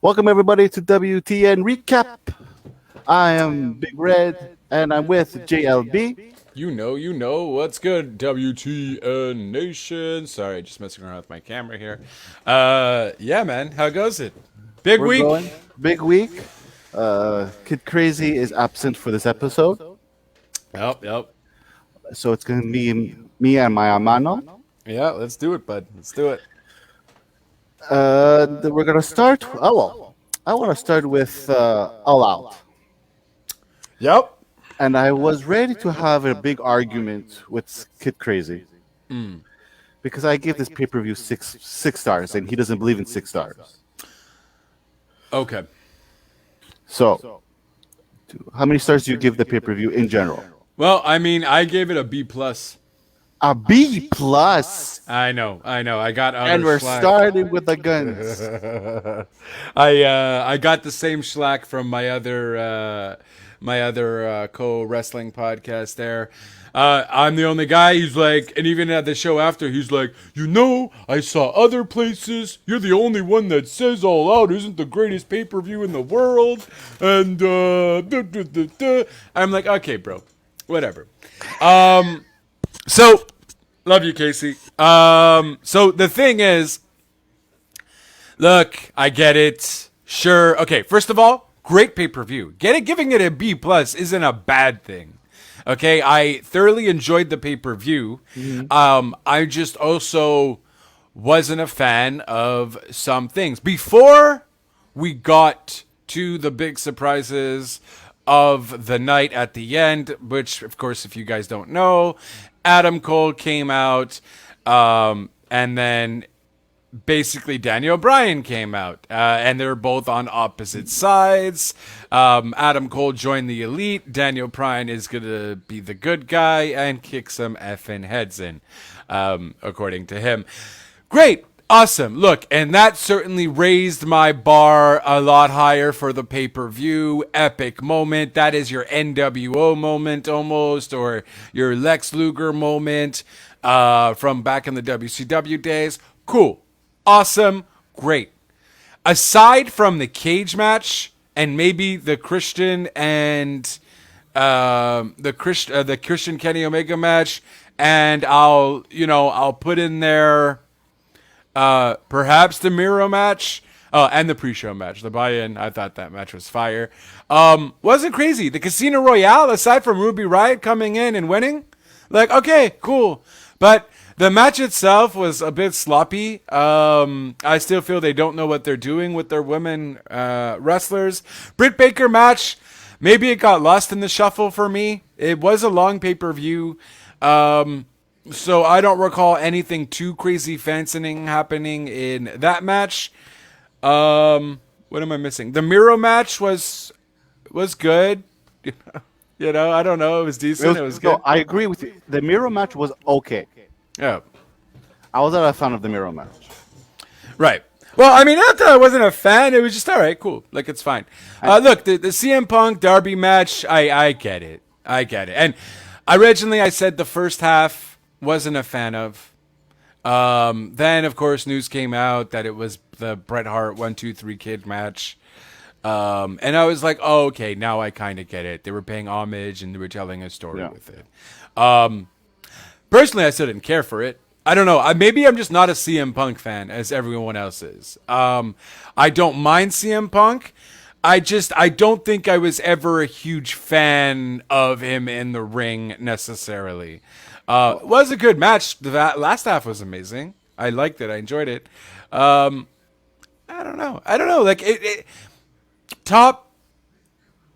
Welcome everybody to WTN Recap. I am Big Red and I'm with JLB. You know what's good, WTN Nation. Sorry, just messing around with my camera here. Yeah, man, how goes it? Big We're week. going big week. Kid Crazy is absent for this episode, Yep. so it's going to be me and my amano. Yeah, let's do it, bud. Let's do it. We're going to start. I want to start with All Out, Yep. and I was ready to have a big argument with Kid Crazy because I give this pay-per-view six stars, and he doesn't believe in 6 stars. Okay. So, how many stars do you give the pay-per-view in general? Well, I mean, I gave it a B plus. A B plus. I know. I got And we're slack. starting with the guns. I got the same slack from my other co-wrestling podcast there. I'm the only guy. He's like, and even at the show after, he's like, I saw other places. You're the only one that says All Out isn't the greatest pay-per-view in the world. And I'm like, okay, bro, whatever. So love you, Casey. So the thing is, look, I get it. Sure. Okay. First of all, great pay-per-view. Giving it a B plus isn't a bad thing. Okay. I thoroughly enjoyed the pay-per-view. I just also wasn't a fan of some things. Before we got to the big surprises of the night at the end, which, of course, if you guys don't know, Adam Cole came out, and then basically Daniel Bryan came out, and they're both on opposite sides. Adam Cole joined the Elite. Daniel Bryan is going to be the good guy and kick some effing heads in, according to him. Great. Awesome. Look, and that certainly raised my bar a lot higher for the pay-per-view. Epic moment. That is your NWO moment almost, or your Lex Luger moment from back in the WCW days. Cool. Awesome. Great. Aside from the cage match and maybe the Christian and the Christian Kenny Omega match, and I'll put in there perhaps the Miro match. Oh, and the pre-show match, the buy-in. I thought that match was fire. Wasn't crazy. The Casino Royale, aside from Ruby Riott coming in and winning, like, okay, cool. But the match itself was a bit sloppy. I still feel they don't know what they're doing with their women wrestlers. Britt Baker match, maybe it got lost in the shuffle for me. It was a long pay-per-view. So I don't recall anything too crazy fancying happening in that match. What am I missing? The Miro match was good. I don't know. It was decent. It was good. No, I agree with you. The Miro match was okay. Yeah. I was not a fan of the Miro match. Right. Well, I mean, not that I wasn't a fan. It was just, all right, cool. Like, it's fine. Look, the CM Punk Darby match, I get it. And originally I said the first half wasn't a fan of. Then, of course, news came out that it was the Bret Hart 1-2-3 Kid match. And I was like, oh, okay, now I kind of get it. They were paying homage and they were telling a story with it. Personally, I still didn't care for it. I don't know. Maybe I'm just not a CM Punk fan as everyone else is. I don't mind CM Punk. I don't think I was ever a huge fan of him in the ring necessarily. It was a good match. The last half was amazing. I liked it. I enjoyed it. I don't know. Like top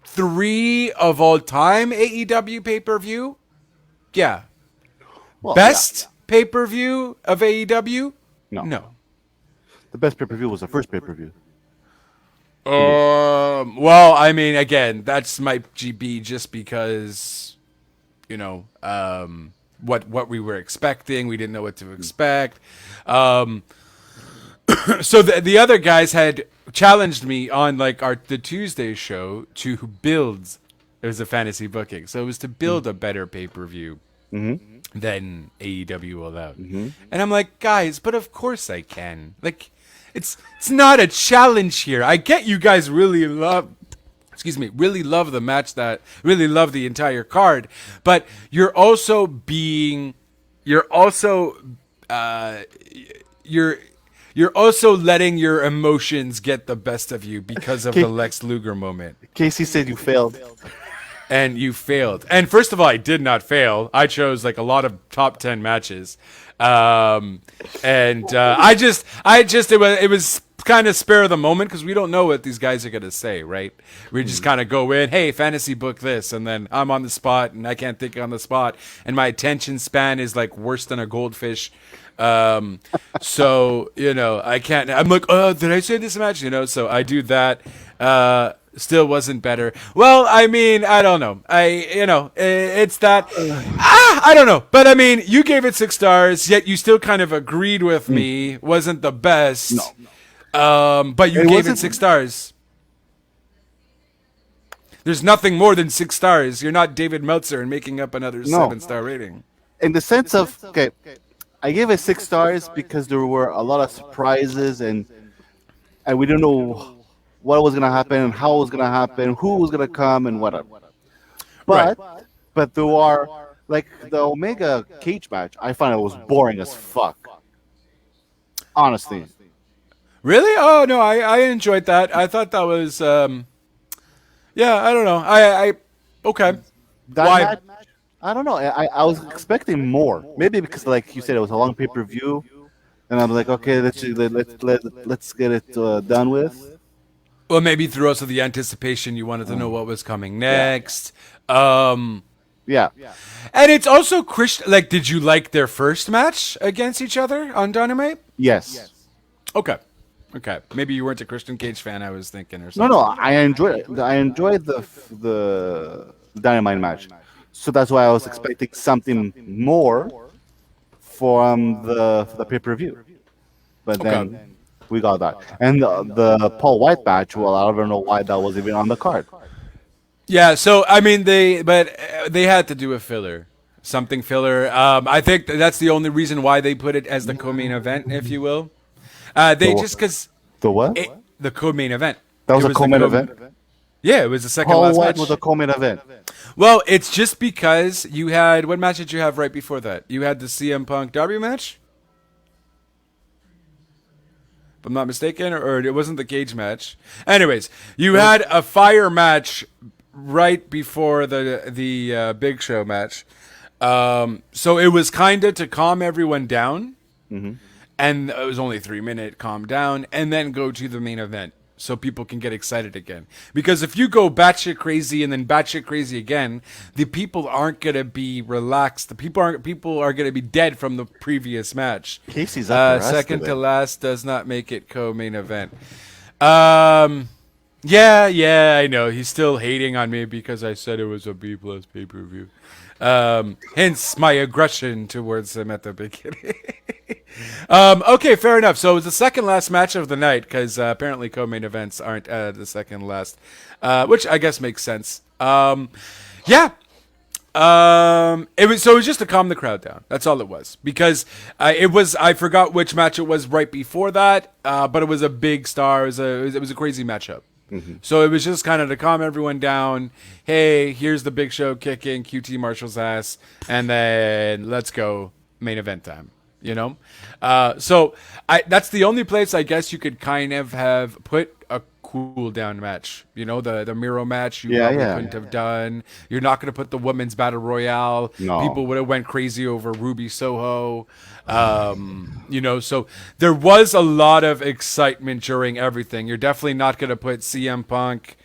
3 of all time AEW pay-per-view. Yeah. Well, Best pay-per-view of AEW? No. The best pay-per-view was the first pay-per-view. Well, I mean, again, that's might be just because, what we were expecting. We didn't know what to expect. So the other guys had challenged me on the Tuesday show to build. It was a fantasy booking, so it was to build a better pay-per-view than AEW allowed. And I'm like, guys, but of course I can. Like, it's not a challenge here. I get you guys really love really love the match, really love the entire card, but you're also you're also letting your emotions get the best of you because of the Lex Luger moment. Casey said you failed. And you failed. And first of all, I did not fail. I chose like a lot of top 10 matches. It was kind of spare of the moment because we don't know what these guys are going to say, right? We just kind of go in, hey, fantasy book this, and then I'm on the spot and I can't think on the spot, and my attention span is like worse than a goldfish. So, I can't, I'm like, did I say this match? So I do that. Still wasn't better. Well, I mean, I don't know. It's that. I don't know. But I mean, you gave it 6 stars, yet you still kind of agreed with me. Wasn't the best. No. But you gave it 6 stars. There's nothing more than 6 stars. You're not David Meltzer and making up another 7-star rating. In the sense of, okay, I gave it 6 stars because there were a lot of surprises and we don't know what was going to happen and how it was going to happen, who was going to come and whatever. But there are, like the Omega cage match, I found it was boring as fuck. Honestly. Really? Oh, no, I enjoyed that. I thought that was, I don't know. Okay. Why? Match, I don't know. I was expecting more. Maybe because, like you said, it was a long pay-per-view. And I'm like, okay, let's get it done with. Well, maybe through also the anticipation, you wanted to know what was coming next. Yeah. And it's also Christian. Like, did you like their first match against each other on Dynamite? Yes. Okay. Maybe you weren't a Christian Cage fan. I was thinking or something. No. I enjoyed it. I enjoyed the Dynamite match, so that's why I was expecting something more from the pay-per-view. But then we got that. And the Paul White match, well, I don't know why that was even on the card. Yeah, so, I mean, they had to do a filler. Something filler. I think that's the only reason why they put it as the co-main event, if you will. Because... The what? The co-main event. That was a co-main event? Yeah, it was the second Paul last White match. was a co-main event. Well, it's just because you had... What match did you have right before that? You had the CM Punk Darby match? If I'm not mistaken, or it wasn't the cage match. Anyways, you had a fire match right before the Big Show match. So it was kind of to calm everyone down. Mm-hmm. And it was only 3-minute calm down, and then go to the main event so people can get excited again. Because if you go batshit crazy and then batshit crazy again, the people aren't going to be relaxed. The people are going to be dead from the previous match. Casey's up second to last does not make it co-main event. Yeah, I know. He's still hating on me because I said it was a B+ pay-per-view. Hence my aggression towards him at the beginning. Okay, fair enough. So it was the second last match of the night because apparently co-main events aren't the second last, which I guess makes sense. It was just to calm the crowd down. That's all it was, because I forgot which match it was right before that, but it was a big star. It was a crazy matchup. Mm-hmm. So it was just kind of to calm everyone down. Hey, here's the Big Show kicking QT Marshall's ass, and then let's go main event time. So that's the only place I guess you could kind of have put a cool down match. The Miro match you probably couldn't have done. You're not going to put the women's battle royale. No. People would have went crazy over Ruby Soho. So there was a lot of excitement during everything. You're definitely not going to put CM Punk.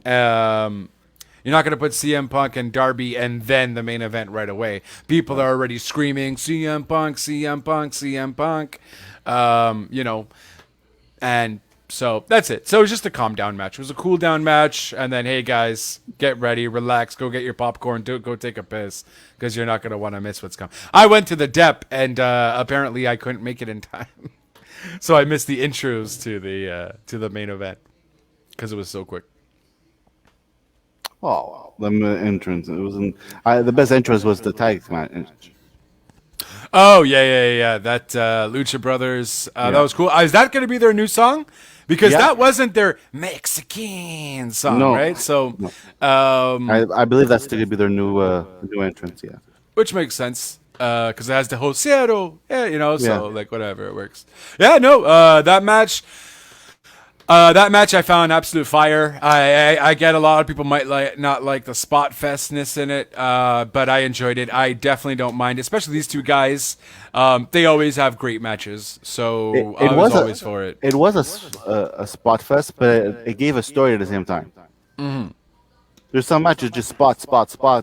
You're not going to put CM Punk and Darby and then the main event right away. People are already screaming, CM Punk, CM Punk, CM Punk. And so that's it. So it was just a calm down match. It was a cool down match. And then, hey, guys, get ready, relax, go get your popcorn, go take a piss, because you're not going to want to miss what's coming. I went to the Dep, and apparently I couldn't make it in time. So I missed the intros to the main event because it was so quick. Oh, the entrance. It wasn't. The best entrance was the tag match. Oh yeah. That Lucha Brothers. That was cool. Is that going to be their new song? Because that wasn't their Mexican song, right? So, no. I believe that's going to be their new entrance. Yeah. Which makes sense. Because it has the Josero, so like whatever, it works. Yeah, no, that match I found absolute fire. I get a lot of people might not like the spot festness in it, but I enjoyed it. I definitely don't mind, especially these two guys. They always have great matches, so I was always for it. It was a spot fest, but it gave a story at the same time. Mm-hmm. There's some matches just spot,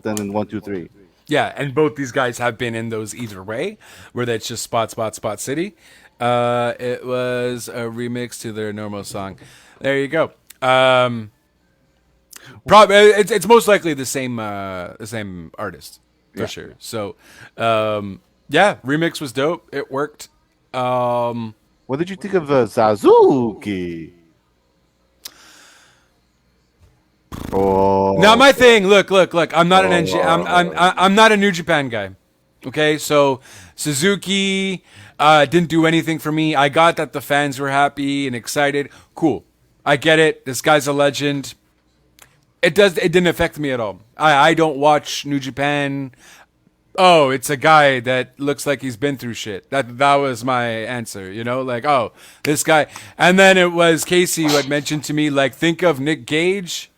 and then 1, 2, 3. Yeah, and both these guys have been in those either way, where that's just spot city. It was a remix to their normal song. There you go. Probably it's most likely the same artist for sure. So remix was dope. It worked. What did you think of Suzuki? Oh. Not my thing. Look. I'm not I'm not a New Japan guy. Okay, so Suzuki didn't do anything for me. I got that the fans were happy and excited. Cool, I get it. This guy's a legend. It didn't affect me at all. I don't watch New Japan. Oh, it's a guy that looks like he's been through shit. That was my answer. Like, oh, this guy. And then it was Casey who had mentioned to me, like, think of Nick Gage,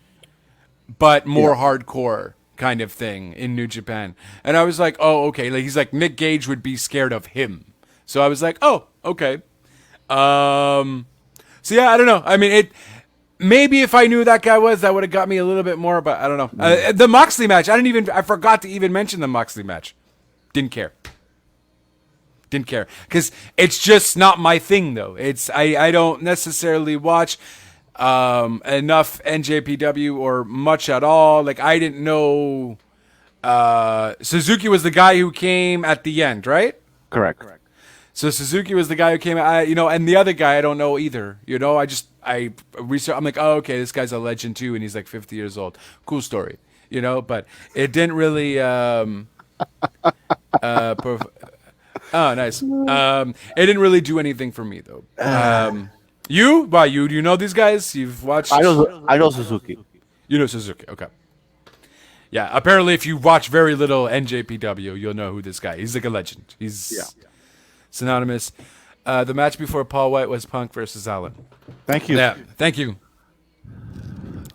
but more hardcore kind of thing in New Japan. And I was like, oh, okay. Like, he's like, Nick Gage would be scared of him. So I was like, oh, okay. So yeah, I don't know. I mean, maybe if I knew who that guy was, that would have got me a little bit more, but I don't know. The Moxley match, I forgot to even mention the Moxley match. Didn't care. Because it's just not my thing, though. I don't necessarily watch enough NJPW or much at all. Like, I didn't know Suzuki was the guy who came at the end, right? Correct. So Suzuki was the guy who came, and the other guy I don't know either. I research. I'm like, oh, okay, this guy's a legend too, and he's like 50 years old. Cool story, but it didn't really. Oh, nice. It didn't really do anything for me though. You? Do you know these guys? You've watched? I know Suzuki. You know Suzuki, okay. Yeah, apparently if you watch very little NJPW, you'll know who this guy is. He's like a legend. He's synonymous. The match before Paul White was Punk versus Allen. Thank you. Yeah, thank you.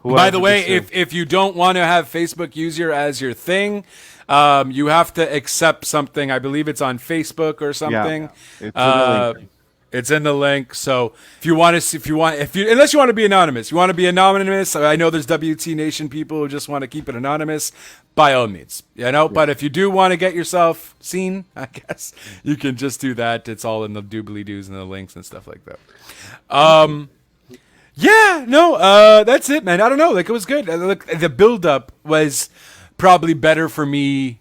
By the way, if you don't want to have Facebook user as your thing, you have to accept something. I believe it's on Facebook or something. Yeah, it's in the link. So if you want to, unless you want to be anonymous, I know there's WT Nation people who just want to keep it anonymous. By all means, But if you do want to get yourself seen, I guess you can just do that. It's all in the doobly doos and the links and stuff like that. That's it, man. I don't know. Like, it was good. The build up was probably better for me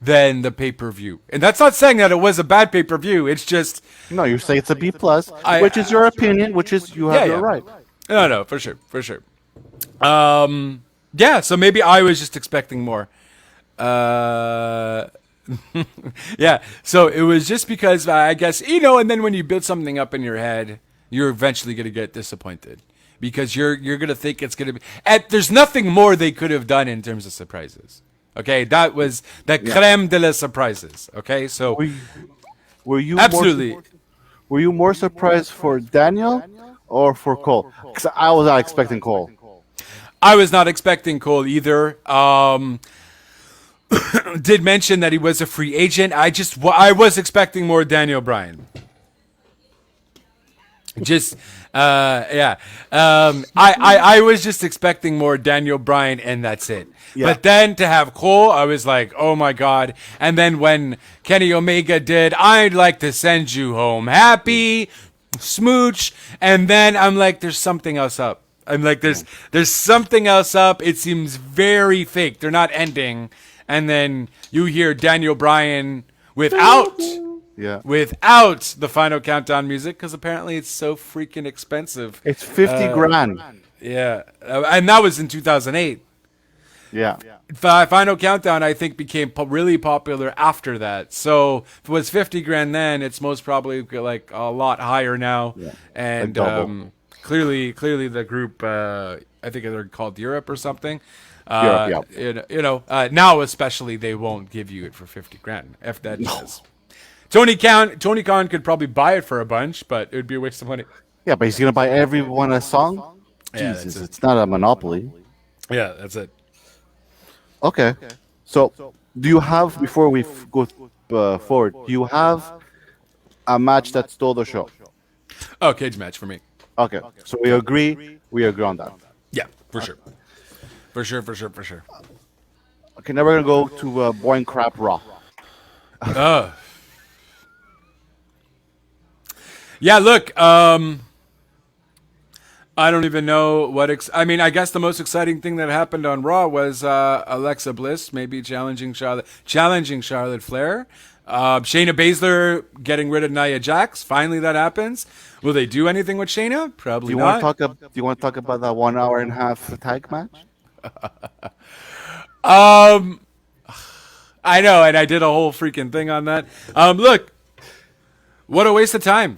than the pay-per-view. And that's not saying that it was a bad pay-per-view. It's just... No, you say it's a B+, which is your opinion, which is you have your right. No, for sure. So maybe I was just expecting more. So it was just because, I guess, and then when you build something up in your head, you're eventually going to get disappointed. Because you're going to think it's going to be... And there's nothing more they could have done in terms of surprises. Okay, that was the creme de la surprises. Okay, so were you absolutely? Were you more surprised for Daniel or for Cole? Because I was not expecting Cole. I was not expecting Cole either. Did mention that he was a free agent. I was expecting more Daniel Bryan. I was just expecting more Daniel Bryan, and that's it. Yeah. But then to have Cole, I was like, oh my God. And then when Kenny Omega did, I'd like to send you home happy, smooch. And then I'm like, there's something else up. I'm like, there's something else up. It seems very fake. They're not ending. And then you hear Daniel Bryan without the final countdown music, because apparently it's so freaking expensive. It's $50,000. Yeah, and that was in 2008. Yeah. Final Countdown, I think, became really popular after that. So if it was 50 grand then, it's most probably like a lot higher now. Yeah. And Like double. clearly the group, I think they're called Europe or something. Europe, yeah. Now especially they won't give you it for 50 grand if that does. Tony Khan could probably buy it for a bunch, but it would be a waste of money. Yeah, but he's gonna buy everyone a song. Yeah, Jesus, that's it. it's not a monopoly. Yeah, that's it. Okay. So, do you have before we go forward? Do you have a match that stole the show? Oh, cage match for me. Okay. So we agree. We agree on that. Yeah, for sure. For sure. Okay. Now we're gonna go to boring crap Raw. Yeah, look, I don't even know what. I mean, I guess the most exciting thing that happened on Raw was Alexa Bliss maybe challenging Charlotte Flair. Shayna Baszler getting rid of Nia Jax. Finally, that happens. Will they do anything with Shayna? Probably Do you not. want to talk? Do you want to talk about that 1 hour and a half tag match? I know, and I did a whole freaking thing on that. Look, what a waste of time.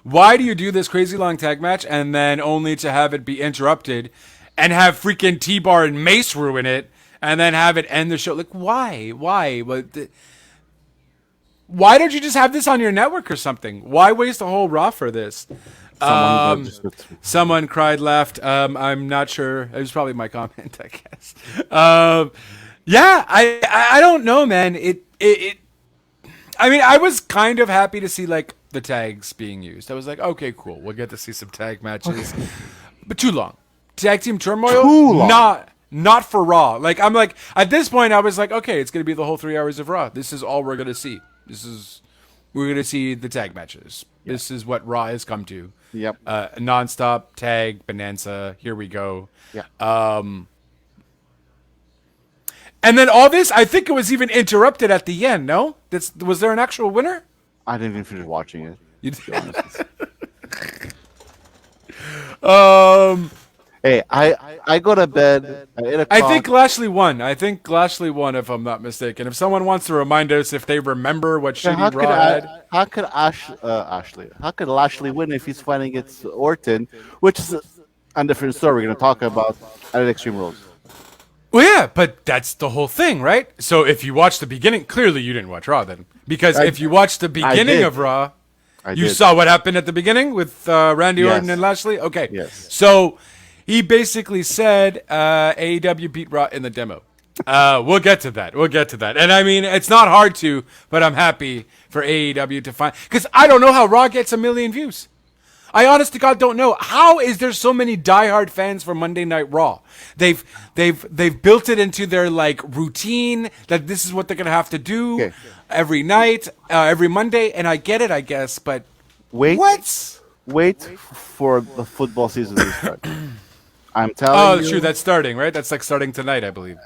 Why do you do this crazy long tag match and then only to have it be interrupted and have freaking T-Bar and Mace ruin it and then have it end the show? Like, why? Why don't you just have this on your network or something? Why waste a whole Raw for this? Someone cried, laughed. I'm not sure. It was probably my comment, I guess. Yeah, I don't know, man. I mean, I was kind of happy to see like the tags being used. I was like, okay, cool. We'll get to see some tag matches, but too long. Tag team turmoil, Too long. not for Raw. Like I'm like at this point, I was like, okay, it's gonna be the whole 3 hours of Raw. This is all we're gonna see. We're gonna see the tag matches. Yeah. This is what Raw has come to. Yep. Nonstop tag bonanza. Here we go. Yeah. And then all this, I think it was even interrupted at the end. No, was there an actual winner? I didn't even finish watching it. You to be honest. Hey, I go to bed at 8 o'clock. I think Lashley won. If I'm not mistaken. If someone wants to remind us if they remember what shitty Raw had. How could Lashley win if he's fighting against Orton, which is a different story we're going to talk about at Extreme Rules. Well, yeah, but that's the whole thing, right? So if you watch the beginning, clearly you didn't watch Raw then. Because if you watched the beginning of Raw, you saw what happened at the beginning with Randy Orton and Lashley? Okay. Yes. So he basically said AEW beat Raw in the demo. We'll get to that. And I mean, it's not hard to, but I'm happy for AEW to find... Because I don't know how Raw gets 1 million views. I honest to God don't know. How is there so many diehard fans for Monday Night Raw? They've built it into their like routine that this is what they're gonna have to do every night, every Monday, and I get it, I guess. But wait for the football season to start. I'm telling you. Oh, true. That's starting, right? That's like starting tonight, I believe.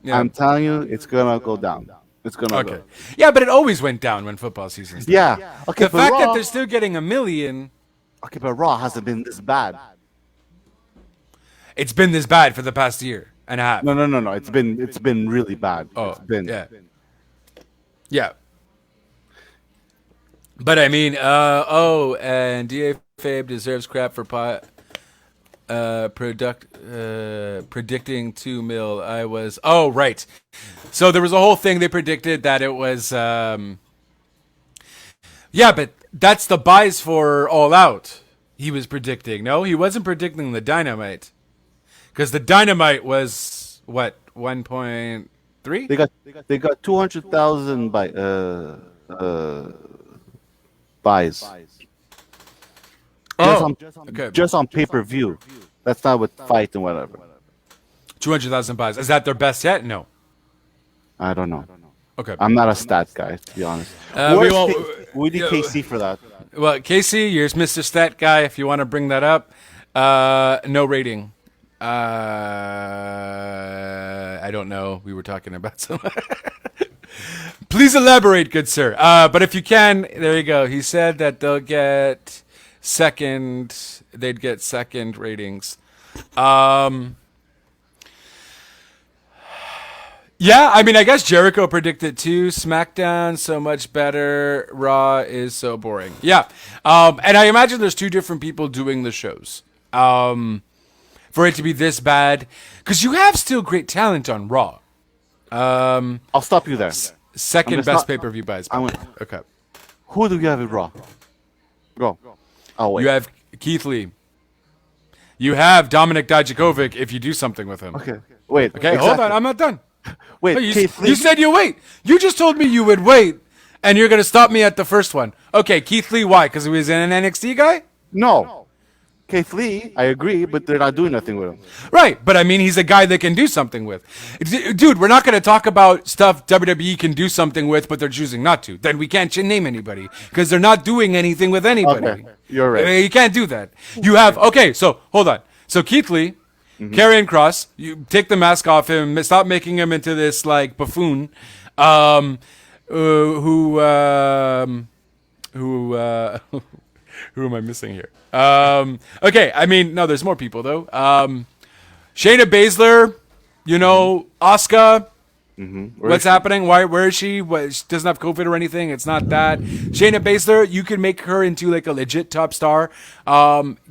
Yeah. I'm telling you, it's gonna go down. It's gonna go. Yeah, but it always went down when football season started. Yeah. Okay. The fact that they're still getting 1 million. Okay, but Raw hasn't been this bad. It's been this bad for the past year and a half. No. It's been really bad. Oh, it's been. Yeah. But I mean, and DA Fabe deserves crap for predicting 2 mil. I was right. So there was a whole thing they predicted that it was but that's the buys for All Out. He was predicting. No, he wasn't predicting the Dynamite. Because the Dynamite was what, 1.3? They got 200,000 buys. Just on pay-per-view. That's not with fight and whatever. 200,000 buys. Is that their best yet? No. I don't know. Okay. I'm not a stat guy, to be honest. We need KC for that. Well, KC, you're Mr. Stat Guy. If you want to bring that up, no rating. I don't know. We were talking about some. Please elaborate, good sir. But if you can, there you go. He said that they'd get second ratings. Yeah, I mean, I guess Jericho predicted too. SmackDown so much better. Raw is so boring. Yeah, and I imagine there's two different people doing the shows. For it to be this bad, because you have still great talent on Raw. I'll stop you there. Second best pay per view buys. I'm Okay. Who do you have in Raw? Go. Oh wait. You have Keith Lee. You have Dominic Dijakovic if you do something with him. Okay. Wait. Okay, hold on. I'm not done. Wait. No, Keith Lee. you said you wait. You just told me you would wait, and you're going to stop me at the first one. Okay, Keith Lee, why? Because he was an NXT guy? No. Keith Lee, I agree, but they're not doing nothing with him. Right, but I mean, he's a guy they can do something with. Dude, we're not going to talk about stuff WWE can do something with, but they're choosing not to. Then we can't name anybody, because they're not doing anything with anybody. Okay, you're right. You can't do that. You have, okay, so hold on. So Keith Lee, Karrion Kross, you take the mask off him, stop making him into this, like, buffoon, who who am I missing here? Okay, I mean, no, there's more people, though. Shayna Baszler, Asuka. What's happening? Where is she? She doesn't have COVID or anything. It's not that. Shayna Baszler, you can make her into like a legit top star.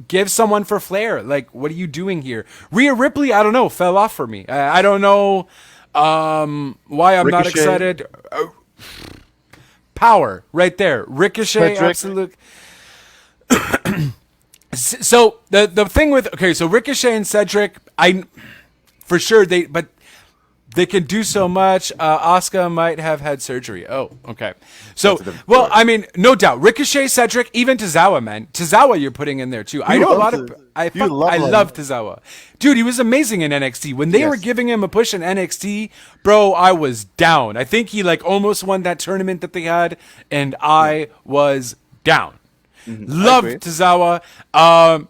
Give someone for Flair. Like, what are you doing here? Rhea Ripley, I don't know, fell off for me. I don't know why I'm not excited. Power, right there. Ricochet, absolute. So the thing with so Ricochet and Cedric, for sure but they can do so much. Asuka might have had surgery. Oh, okay. So I mean, no doubt, Ricochet, Cedric, even Tozawa, man. Tozawa, you're putting in there too. I know a lot of. I love Tozawa, dude. He was amazing in NXT when they were giving him a push in NXT, bro. I was down. I think he like almost won that tournament that they had, and I was down. Loved Tozawa.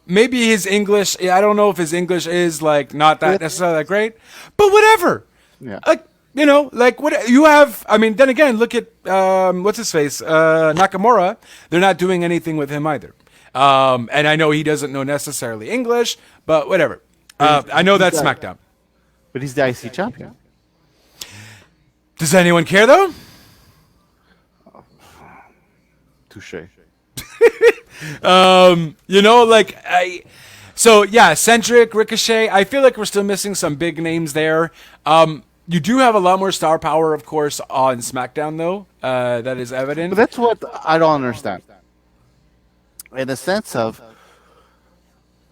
Maybe his English, I don't know if his English is like not that necessarily that great, but whatever. Yeah. Like what you have. I mean, then again, look at what's his face, Nakamura. They're not doing anything with him either. And I know he doesn't know necessarily English, but whatever. I know that's SmackDown. But he's the IC champion. Does anyone care though? Touche. Cedric, Ricochet. I feel like we're still missing some big names there. You do have a lot more star power, of course, on SmackDown, though. That is evident. But that's what I don't understand. In the sense of,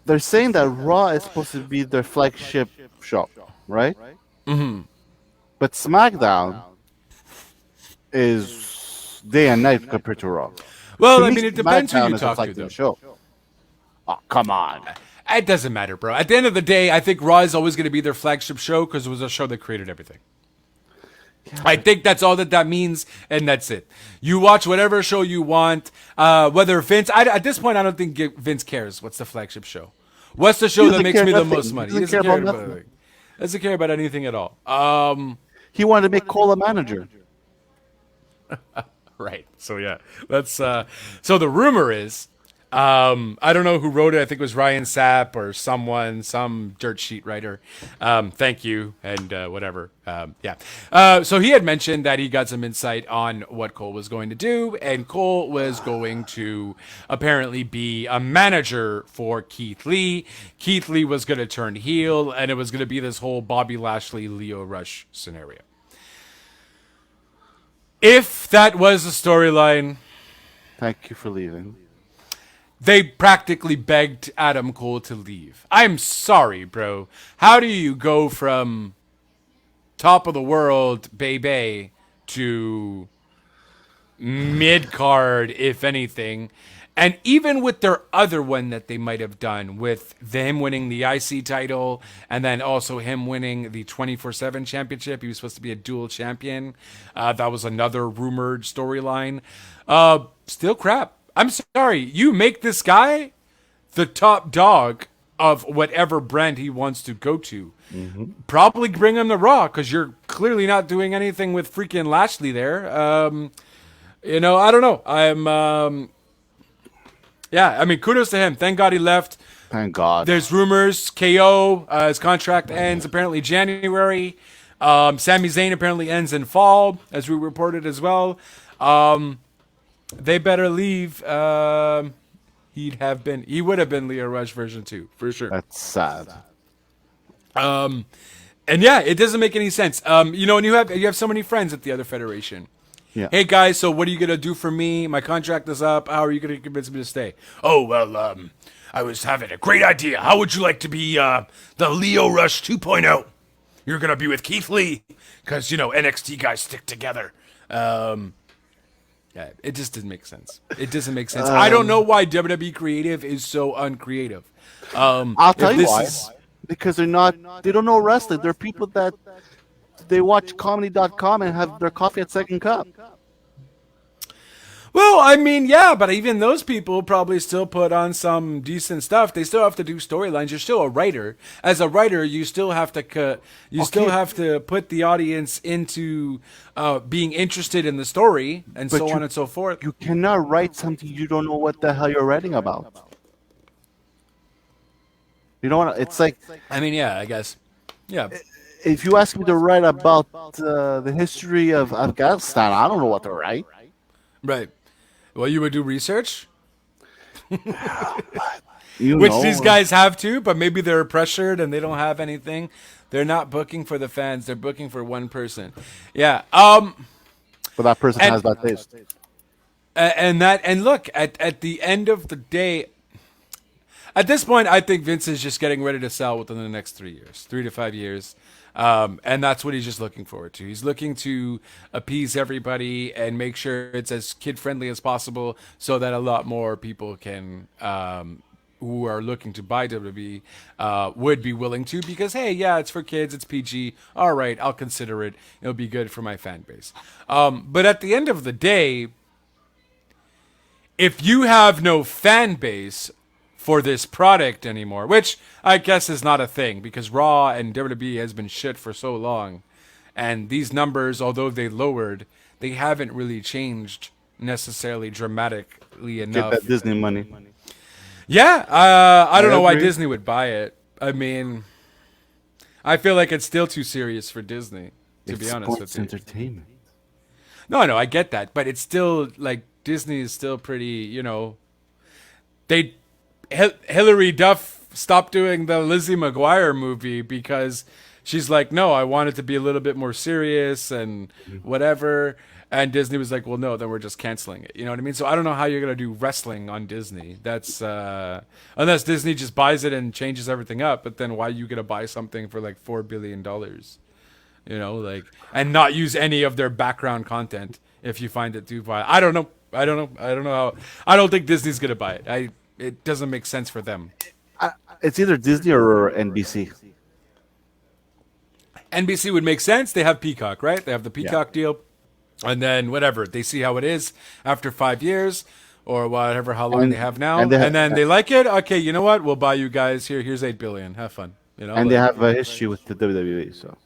they're saying that Raw is supposed to be their flagship show, right? Mm-hmm. But SmackDown is day and night compared to Raw. Well, I mean, it depends who you talk to, though. Show. Oh, come on. It doesn't matter, bro. At the end of the day, I think Raw is always going to be their flagship show because it was a show that created everything. Yeah. I think that's all that means, and that's it. You watch whatever show you want, whether Vince... at this point, I don't think Vince cares what's the flagship show. What's the show that makes me the most money? He doesn't care about anything at all. He wanted to make Cole a manager. Right. So, yeah. That's... so the rumor is... I don't know who wrote it. I think it was Ryan Sapp or some dirt sheet writer. Thank you, and whatever. So he had mentioned that he got some insight on what Cole was going to do, and Cole was going to apparently be a manager for Keith Lee. Keith Lee was going to turn heel, and it was going to be this whole Bobby Lashley, Lio Rush scenario. If that was the storyline... Thank you for leaving. They practically begged Adam Cole to leave. I'm sorry, bro. How do you go from top of the world, baby, to mid-card, if anything? And even with their other one that they might have done, with them winning the IC title and then also him winning the 24/7 championship, he was supposed to be a dual champion. That was another rumored storyline. Still crap. I'm sorry, you make this guy the top dog of whatever brand he wants to go to. Mm-hmm. Probably bring him to Raw, because you're clearly not doing anything with freaking Lashley there. I don't know. Kudos to him. Thank God he left. Thank God. There's rumors, KO, his contract ends apparently January. Sami Zayn apparently ends in fall, as we reported as well. They better leave. He would have been Leo Rush version 2 for sure. That's sad. And yeah, it doesn't make any sense. And you have so many friends at the other federation. Yeah. Hey guys, so what are you gonna do for me? My contract is up. How are you gonna convince me to stay? Oh well, I was having a great idea. How would you like to be the Leo Rush 2.0? You're gonna be with Keith Lee because NXT guys stick together. Yeah, it just doesn't make sense. It doesn't make sense. I don't know why WWE Creative is so uncreative. I'll tell you why. Because they don't know wrestling. They're people that they watch comedy.com and have their coffee at Second Cup. Well, I mean, yeah, but even those people probably still put on some decent stuff. They still have to do storylines. You're still a writer. As a writer, you still have to still have to put the audience into being interested in the story and so on and so forth. You cannot write something you don't know what the hell you're writing about. You know what? It's like, I mean, yeah, I guess. Yeah. If you ask me to write about the history of Afghanistan, I don't know what to write. Right. Well, you would do research, which know. These guys have to, but maybe they're pressured and they don't have anything. They're not booking for the fans. They're booking for one person. Yeah. But that person has that taste. And look, at the end of the day, at this point, I think Vince is just getting ready to sell within the next 3 years, 3 to 5 years. And that's what he's just looking forward to. He's looking to appease everybody and make sure it's as kid-friendly as possible so that a lot more people can, who are looking to buy WWE, would be willing to because, hey, yeah, it's for kids, it's PG. All right, I'll consider it. It'll be good for my fan base. But at the end of the day, if you have no fan base for this product anymore, which I guess is not a thing because Raw and WWE has been shit for so long, and these numbers, although they lowered, they haven't really changed necessarily dramatically enough. Get that Disney money. Yeah, I don't know why Disney would buy it. I mean, I feel like it's still too serious for Disney, to be honest with you. It's entertainment. No, I get that, but it's still like Disney is still pretty, Hillary Duff stopped doing the Lizzie McGuire movie because she's like, no, I want it to be a little bit more serious and whatever. And Disney was like, well, no, then we're just canceling it. You know what I mean? So I don't know how you're going to do wrestling on Disney. That's unless Disney just buys it and changes everything up. But then why are you going to buy something for like $4 billion? And not use any of their background content if you find it too violent. I don't know how. I don't think Disney's going to buy it. It doesn't make sense for them. It's either Disney or NBC. NBC would make sense. They have Peacock, right? They have the Peacock deal. And then whatever. They see how it is after 5 years or whatever, how long they have now. And then they like it. Okay, you know what? We'll buy you guys. Here's $8 billion. Have fun. And they have a history with the WWE. So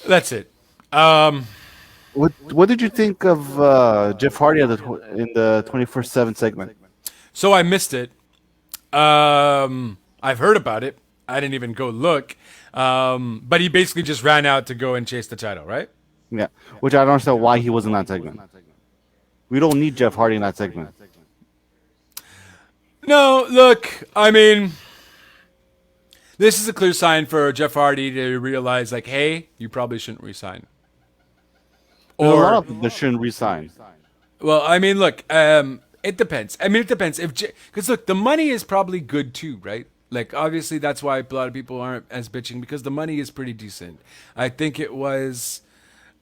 that's it. What did you think of Jeff Hardy in the 24/7 segment? So I missed it. I've heard about it. I didn't even go look. But he basically just ran out to go and chase the title, right? Yeah, which I don't understand why he was in that segment. We don't need Jeff Hardy in that segment. No, look, I mean, this is a clear sign for Jeff Hardy to realize, like, hey, you probably shouldn't resign. Or a lot of people shouldn't resign. Well, I mean, look, it depends. It depends. Because, look, the money is probably good too, right? Like, obviously, that's why a lot of people aren't as bitching, because the money is pretty decent. I think it was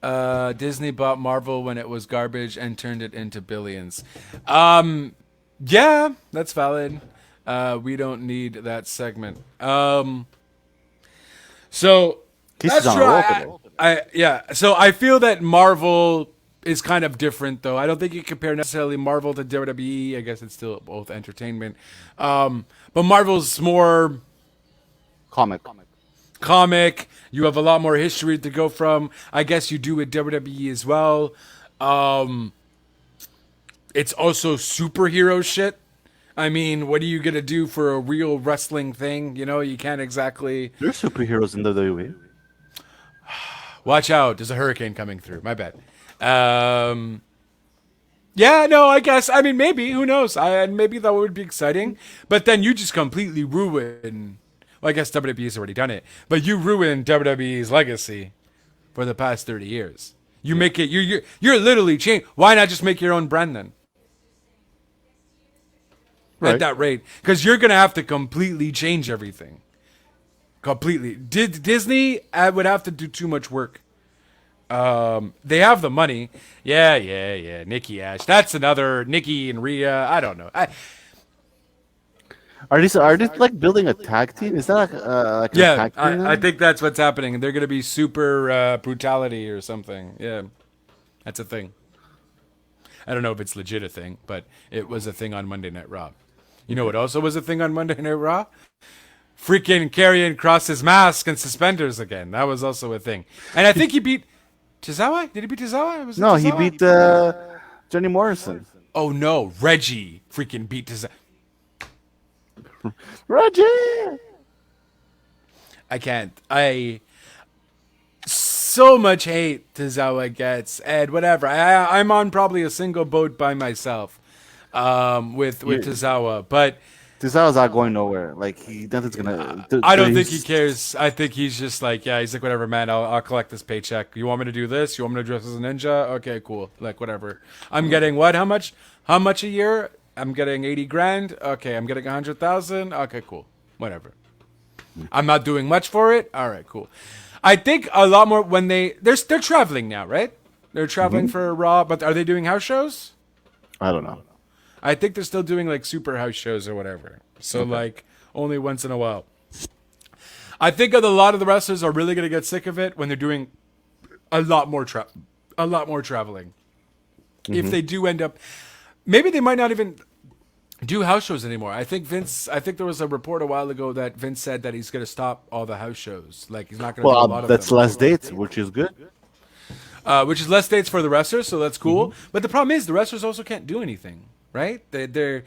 Disney bought Marvel when it was garbage and turned it into billions. Yeah, that's valid. We don't need that segment. So that's true. So I feel that Marvel is kind of different, though. I don't think you compare necessarily Marvel to WWE. I guess it's still both entertainment. But Marvel's more comic. You have a lot more history to go from. I guess you do with WWE as well. It's also superhero shit. I mean, what are you going to do for a real wrestling thing? You know, you can't exactly... There's superheroes in WWE. Watch out, there's a hurricane coming through. My bad. Yeah, no, I guess. I mean, maybe. Who knows? Maybe that would be exciting. But then you just completely ruin. Well, I guess WWE's already done it. But you ruin WWE's legacy for the past 30 years. You make it. You're literally changed. Why not just make your own brand then? Right. At that rate, because you're gonna have to completely change everything. Completely. Disney would have to do too much work. They have the money. Yeah. Nikki Ash. That's another Nikki and Rhea. I don't know. Are these like building a tag team? Is that like a tag team? I think that's what's happening. They're gonna be super brutality or something. Yeah, that's a thing. I don't know if it's legit a thing, but it was a thing on Monday Night Raw. You know what also was a thing on Monday Night Raw? Freaking Karrion Kross his mask and suspenders again. That was also a thing. And I think he beat Tozawa? Did he beat Tozawa? No, he beat Johnny Morrison. Oh no, Reggie freaking beat Tozawa. Reggie! I can't. So much hate Tozawa gets, and whatever. I'm on probably a single boat by myself with Tozawa, but Tozawa's not going nowhere. Like nothing's gonna. I don't think he cares. I think he's just like, yeah, he's like, whatever, man. I'll collect this paycheck. You want me to do this? You want me to dress as a ninja? Okay, cool. Like whatever. I'm getting what? How much? How much a year? I'm getting 80 grand. Okay, I'm getting 100,000. Okay, cool. Whatever. I'm not doing much for it. All right, cool. I think a lot more when they're traveling now, right? They're traveling for Raw, but are they doing house shows? I don't know. I think they're still doing like super house shows or whatever. So like only once in a while. I think a lot of the wrestlers are really gonna get sick of it when they're doing a lot more traveling. If they do end up, maybe they might not even do house shows anymore. I think there was a report a while ago that Vince said that he's going to stop all the house shows. Like he's not going to do a lot of them. That's less dates, which is good. Which is less dates for the wrestlers, so that's cool. But the problem is the wrestlers also can't do anything, right? They're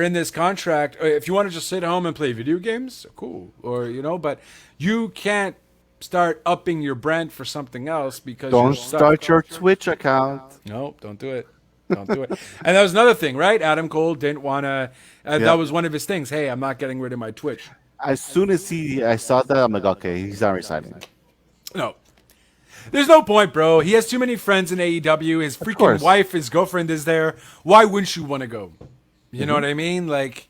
in this contract. If you want to just sit home and play video games, cool. Or but you can't start upping your brand for something else because don't start your Twitch account. No, don't do it. Don't do it. And that was another thing, right? Adam Cole didn't want to. That was one of his things. Hey, I'm not getting rid of my Twitch. As soon as I saw that, I'm like, okay, he's not resigning. No. There's no point, bro. He has too many friends in AEW. His freaking wife, his girlfriend is there. Why wouldn't you want to go? You know what I mean? Like,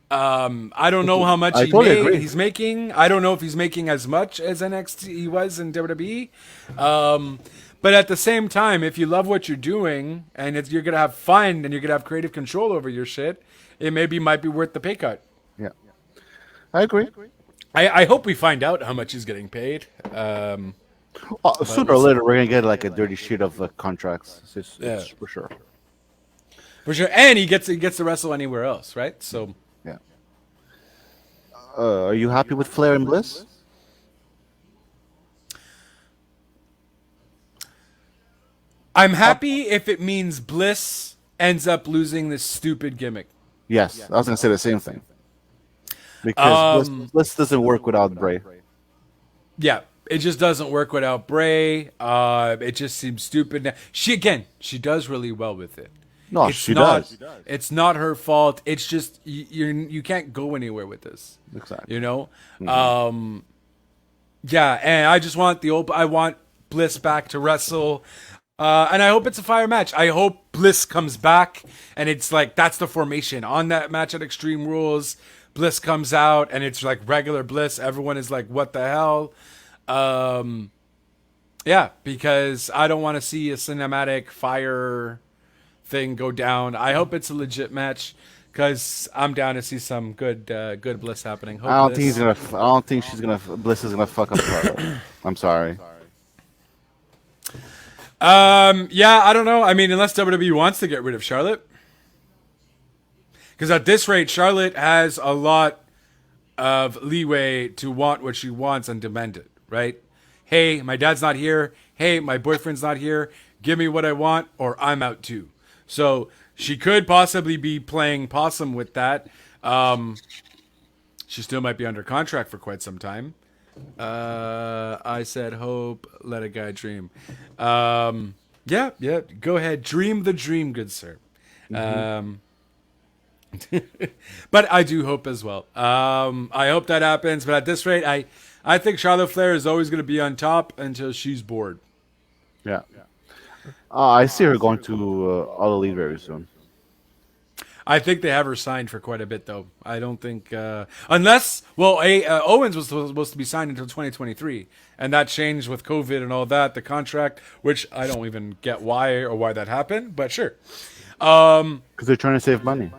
I don't know how much he's making. I don't know if he's making as much as NXT he was in WWE. But at the same time, if you love what you're doing and you're going to have fun and you're going to have creative control over your shit, it might be worth the pay cut. Yeah. I agree. I hope we find out how much he's getting paid. Sooner or later, we're going to get like a dirty sheet of contracts. It's for sure. For sure. And he gets to wrestle anywhere else, right? So. Yeah. Are you happy with Flair and Bliss? I'm happy if it means Bliss ends up losing this stupid gimmick. Yes, I was going to say the same thing. Because Bliss doesn't work without Bray. Yeah, it just doesn't work without Bray. It just seems stupid. Now, she does really well with it. No, she does. It's not her fault. It's just you can't go anywhere with this. Exactly. You know? Yeah, and I just want I want Bliss back to wrestle. And I hope it's a fire match. I hope Bliss comes back, and it's like that's the formation on that match at Extreme Rules. Bliss comes out, and it's like regular Bliss. Everyone is like, "What the hell?" Yeah, because I don't want to see a cinematic fire thing go down. I hope it's a legit match because I'm down to see some good Bliss happening. I don't think Bliss is gonna fuck up Charlotte. I'm sorry. Yeah, I don't know. I mean, unless WWE wants to get rid of Charlotte. Because at this rate, Charlotte has a lot of leeway to want what she wants and demand it, right? Hey, my dad's not here. Hey, my boyfriend's not here. Give me what I want or I'm out too. So she could possibly be playing possum with that. She still might be under contract for quite some time. I said hope, let a guy dream. Yeah, yeah. Go ahead, dream the dream, good sir. Um, but I do hope as well. I hope that happens. But at this rate, I think Charlotte Flair is always going to be on top until she's bored. Yeah. I see her going to All Elite very soon. I think they have her signed for quite a bit, though. I don't think unless Owens was supposed to be signed until 2023, and that changed with COVID and all that. The contract, which I don't even get why that happened, but sure. Because they're trying to save money.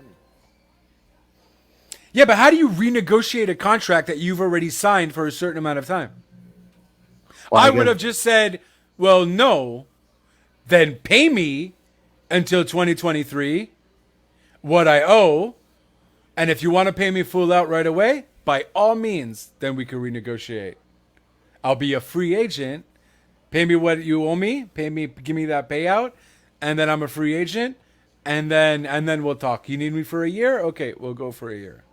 Yeah, but how do you renegotiate a contract that you've already signed for a certain amount of time? Well, I would have just said, well, no, then pay me until 2023 what I owe, and if you want to pay me full out right away, by all means, then we can renegotiate. I'll be a free agent. Pay me what you owe me. Give me that payout, and then I'm a free agent, and then we'll talk. You need me for a year? Okay, we'll go for a year.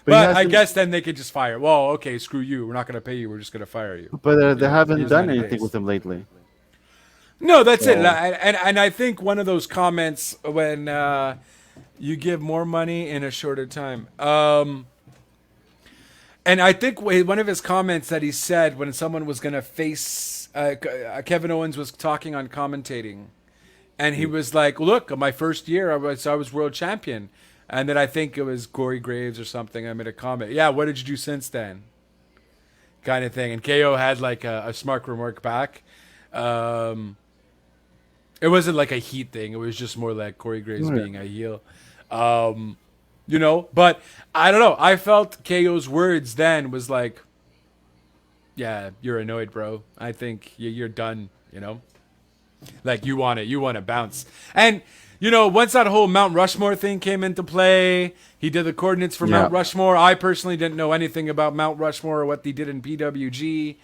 But I guess then they could just fire. Well, okay, screw you. We're not going to pay you. We're just going to fire you. But they haven't done anything with him lately. No, that's it. And I think one of those comments when you give more money in a shorter time. And I think one of his comments that he said when someone was going to face Kevin Owens was talking on commentating, and he was like, "Look, my first year, I was world champion." And then I think it was Corey Graves or something. I made a comment. Yeah, what did you do since then? Kind of thing. And KO had like a smart remark back. It wasn't like a heat thing. It was just more like Corey Graves being a heel. But I don't know. I felt KO's words then was like, yeah, you're annoyed, bro. I think you're done, Like you want to bounce. And once that whole Mount Rushmore thing came into play, he did the coordinates for Mount Rushmore. I personally didn't know anything about Mount Rushmore or what they did in PWG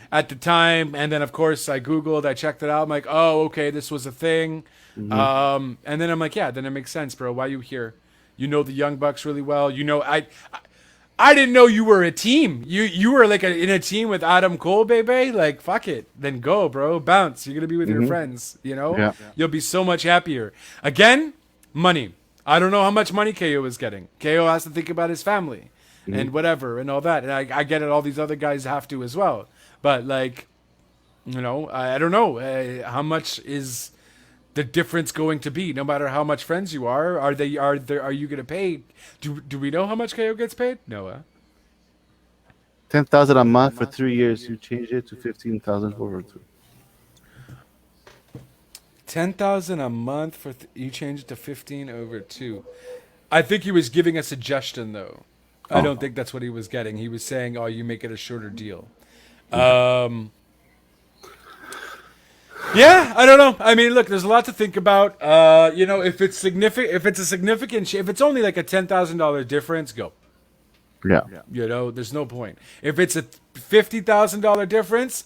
at the time. And then, of course, I Googled, I checked it out. I'm like, oh, okay, this was a thing. And then I'm like, yeah, then it makes sense, bro. Why are you here? You know the Young Bucks really well. I didn't know you were a team. You were like in a team with Adam Cole, baby. Like, fuck it. Then go, bro. Bounce. You're going to be with your friends, Yeah. You'll be so much happier. Again, money. I don't know how much money KO is getting. KO has to think about his family and whatever and all that. And I get it. All these other guys have to as well. But, like, I don't know. How much is the difference going to be? No matter how much friends you are you going to pay? Do we know how much KO gets paid? Noah. 10,000 a month for 3 years. You changed it to 15,000 over 2. 10,000 a month for you changed it to 15 over 2. I think he was giving a suggestion though. I don't think that's what he was getting. He was saying, "Oh, you make it a shorter deal." Yeah, I don't know. I mean, look, there's a lot to think about. If it's significant, if it's only like a $10,000 difference, go. Yeah. There's no point. If it's a $50,000 difference,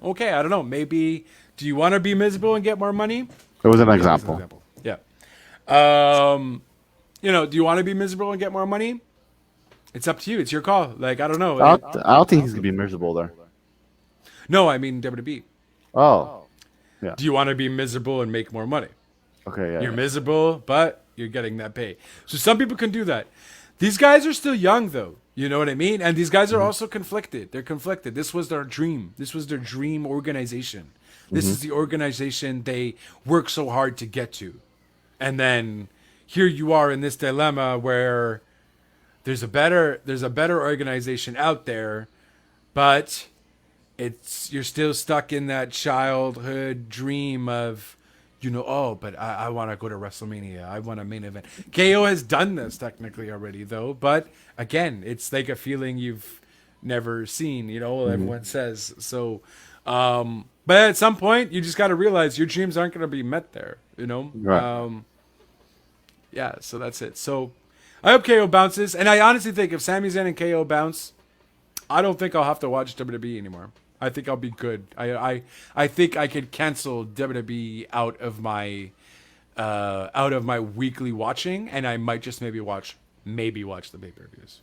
okay, I don't know. Maybe, do you want to be miserable and get more money? It was an example. Yeah. Do you want to be miserable and get more money? It's up to you. It's your call. Like, I don't know. I don't think he's going to be miserable there. No, I mean WWE. Oh. Yeah. Do you want to be miserable and make more money? Okay, yeah. You're miserable, but you're getting that pay. So some people can do that. These guys are still young, though. You know what I mean? And these guys are also conflicted. They're conflicted. This was their dream. This was their dream organization. This is the organization they work so hard to get to. And then here you are in this dilemma where there's a better organization out there, but you're still stuck in that childhood dream of, but I want to go to WrestleMania. I want a main event. KO has done this technically already, though. But again, it's like a feeling you've never seen, everyone says. So, but at some point, you just got to realize your dreams aren't going to be met there, Right. Yeah, so that's it. So I hope KO bounces. And I honestly think if Sami Zayn and KO bounce, I don't think I'll have to watch WWE anymore. I think I'll be good. I think I could cancel WWE out of my weekly watching, and I might just maybe watch the pay-per-views.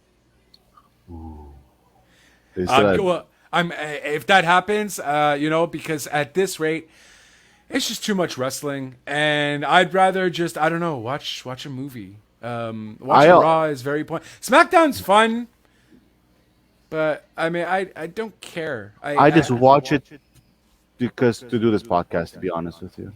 They said, Well, if that happens, because at this rate, it's just too much wrestling, and I'd rather just I don't know watch a movie. Watching Raw is very point. SmackDown's fun, but I mean I don't care. I just watch it because to do this podcast. To be honest with you.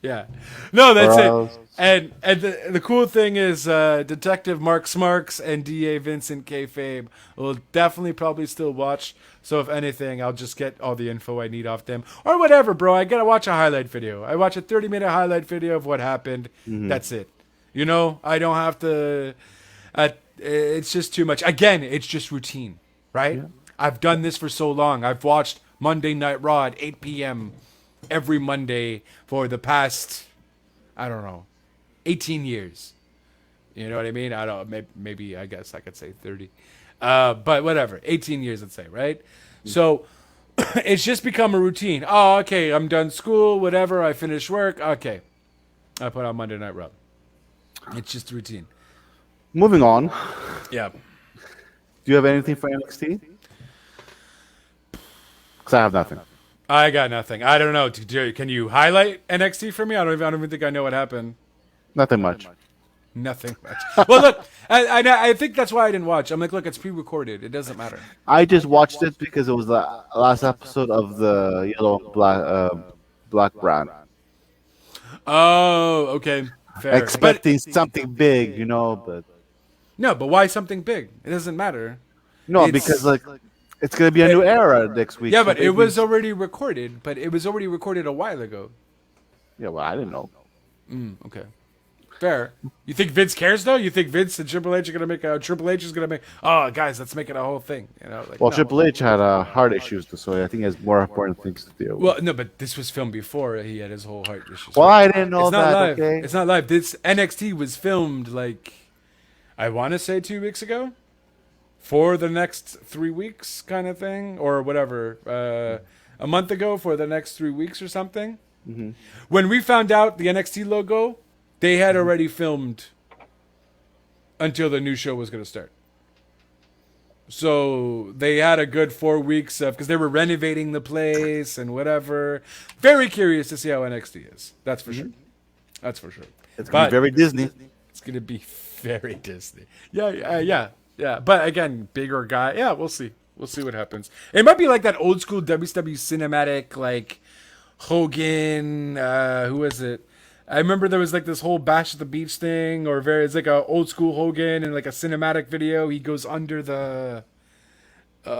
Yeah, no, that's Or it. And the cool thing is, Detective Mark Smarks and DA Vincent Kayfabe will definitely probably still watch. So if anything, I'll just get all the info I need off them or whatever, bro. I gotta watch a highlight video. I watch a 30-minute highlight video of what happened. That's it. I don't have to. It's just too much. Again, it's just routine, right? Yeah. I've done this for so long. I've watched Monday Night Raw at 8 p.m. every Monday for the past, I don't know, 18 years. You know what I mean? I don't. Maybe I guess I could say 30, but whatever. 18 years, let's say, right? So it's just become a routine. Oh, okay. I'm done school. Whatever. I finish work. Okay, I put on Monday Night Raw. It's just a routine. Moving on. Yeah. Do you have anything for NXT? Because I have nothing. I got nothing. I don't know. Can you highlight NXT for me? I don't even think I know what happened. Nothing much. Nothing much. Well, look, I think that's why I didn't watch. I'm like, look, it's pre-recorded. It doesn't matter. I just watched it because it was the last episode of the Yellow Black Brand. Oh, okay. Fair. Expecting something big, but... No, but why something big? It doesn't matter. No, because it's going to be a new era next week. Yeah, but it was already recorded. But it was already recorded a while ago. Yeah, well, I didn't know. Okay. Fair. You think Vince cares, though? You think Vince and Triple H are going to make Triple H is going to make... Oh, guys, let's make it a whole thing. Well, no. Triple H had heart issues, so I think he has more important things to deal with. Well, no, but this was filmed before he had his whole heart issues. Well, I didn't know that, live. Okay? It's not live. This NXT was filmed, I want to say 2 weeks ago? For the next 3 weeks kind of thing? Or whatever. A month ago for the next 3 weeks or something? Mm-hmm. When we found out the NXT logo... They had already filmed until the new show was going to start. So they had a good 4 weeks of, because they were renovating the place and whatever. Very curious to see how NXT is. That's for sure. That's for sure. It's going to be very Disney. It's going to be very Disney. Yeah. But again, bigger guy. Yeah, we'll see. We'll see what happens. It might be like that old school WCW cinematic, like Hogan. Who was it? I remember there was this whole Bash at the Beach thing, or it's like a old school Hogan and like a cinematic video. He goes under the, it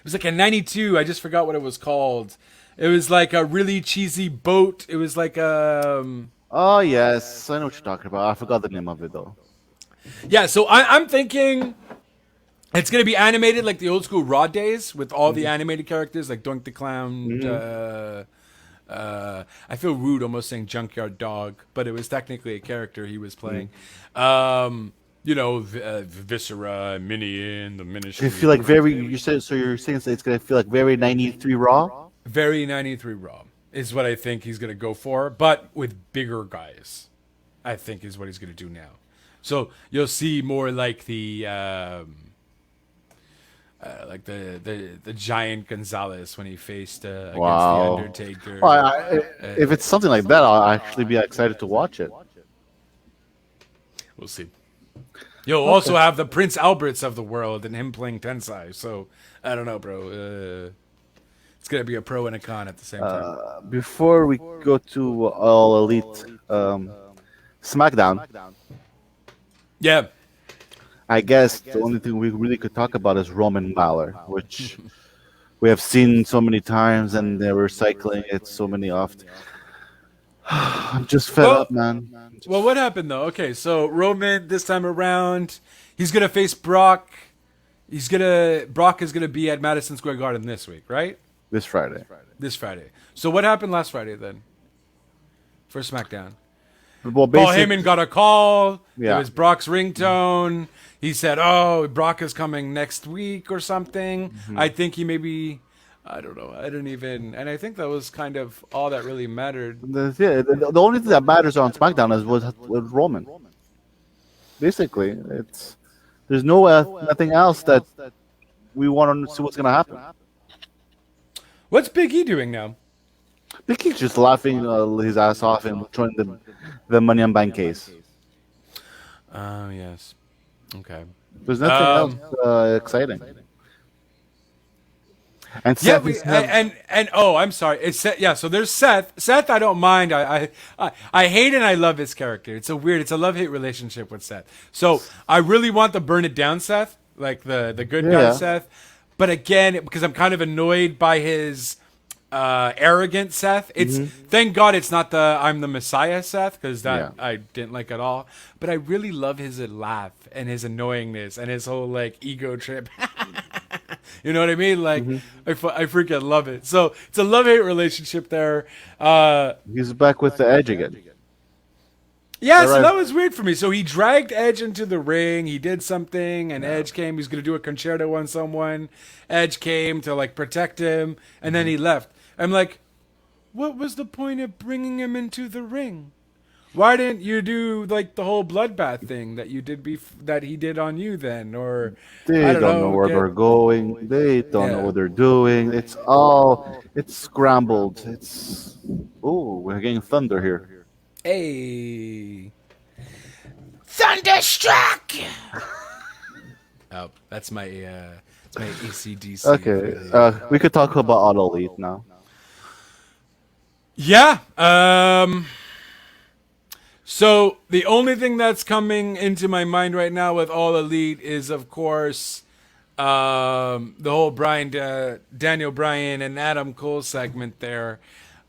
was like a 92. I just forgot what it was called. It was like a really cheesy boat. It was like Oh yes, I know what you're talking about. I forgot the name of it though. Yeah, so I'm thinking it's gonna be animated like the old school Raw days with all the animated characters like Doink the Clown. I feel rude almost saying Junkyard Dog, but it was technically a character he was playing. Viscera, Minion, the Ministry. You feel like you're saying it's going to feel like very 93 Raw? Very 93 Raw is what I think he's going to go for, but with bigger guys, I think is what he's going to do now. So you'll see more like the... like the giant Gonzalez when he faced against the Undertaker. Well, if it's something like that, I'll actually be excited to watch it. We'll see. You'll also have the Prince Alberts of the world and him playing Tensai. So I don't know, bro. It's gonna be a pro and a con at the same time. Before we go to All Elite SmackDown. Yeah. I guess the only thing we really could talk about is Roman Valor, which we have seen so many times, and they're recycling it so many often. I'm just fed up, man. Well, what happened though? Okay, so Roman this time around, he's gonna face Brock. Brock is gonna be at Madison Square Garden this week, right? This Friday. So what happened last Friday then? For SmackDown. Well, Paul Heyman got a call. Yeah. It was Brock's ringtone. He said, "Oh, Brock is coming next week or something." I think he maybe, I don't know. And I think that was kind of all that really mattered. The only thing that matters on SmackDown was Roman. Basically, There's no nothing else that we want to see what's gonna happen. What's Big E doing now? Big E's just laughing his ass off and throwing the Money on Bank case. Oh yes. Okay. There's nothing else exciting. And Yeah, Seth is oh, I'm sorry. It's Seth, yeah. So there's Seth. Seth, I don't mind. I hate and I love his character. It's a love-hate relationship with Seth. So I really want the burn it down Seth, like the good guy Seth. But again, because I'm kind of annoyed by his arrogant Seth. It's thank God it's not the I'm the Messiah Seth, because that I didn't like at all. But I really love his laugh and his annoyingness and his whole like ego trip. You know what I mean? Like I freaking love it. So it's a love-hate relationship there. he's back with the Edge again. Yeah, so that was weird for me. So he dragged Edge into the ring. He did something, and Edge came. He was going to do a concerto on someone. Edge came to like protect him, and then he left. I'm like, what was the point of bringing him into the ring? Why didn't you do like the whole bloodbath thing that you did that he did on you then? Or They I don't know where they're going. They don't know what they're doing. It's scrambled. We're getting thunder here. Hey, Thunderstruck! Oh, that's my ACDC. Okay, we could talk about All Elite now. Yeah. So the only thing that's coming into my mind right now with All Elite is, of course, the whole Daniel Bryan and Adam Cole segment there.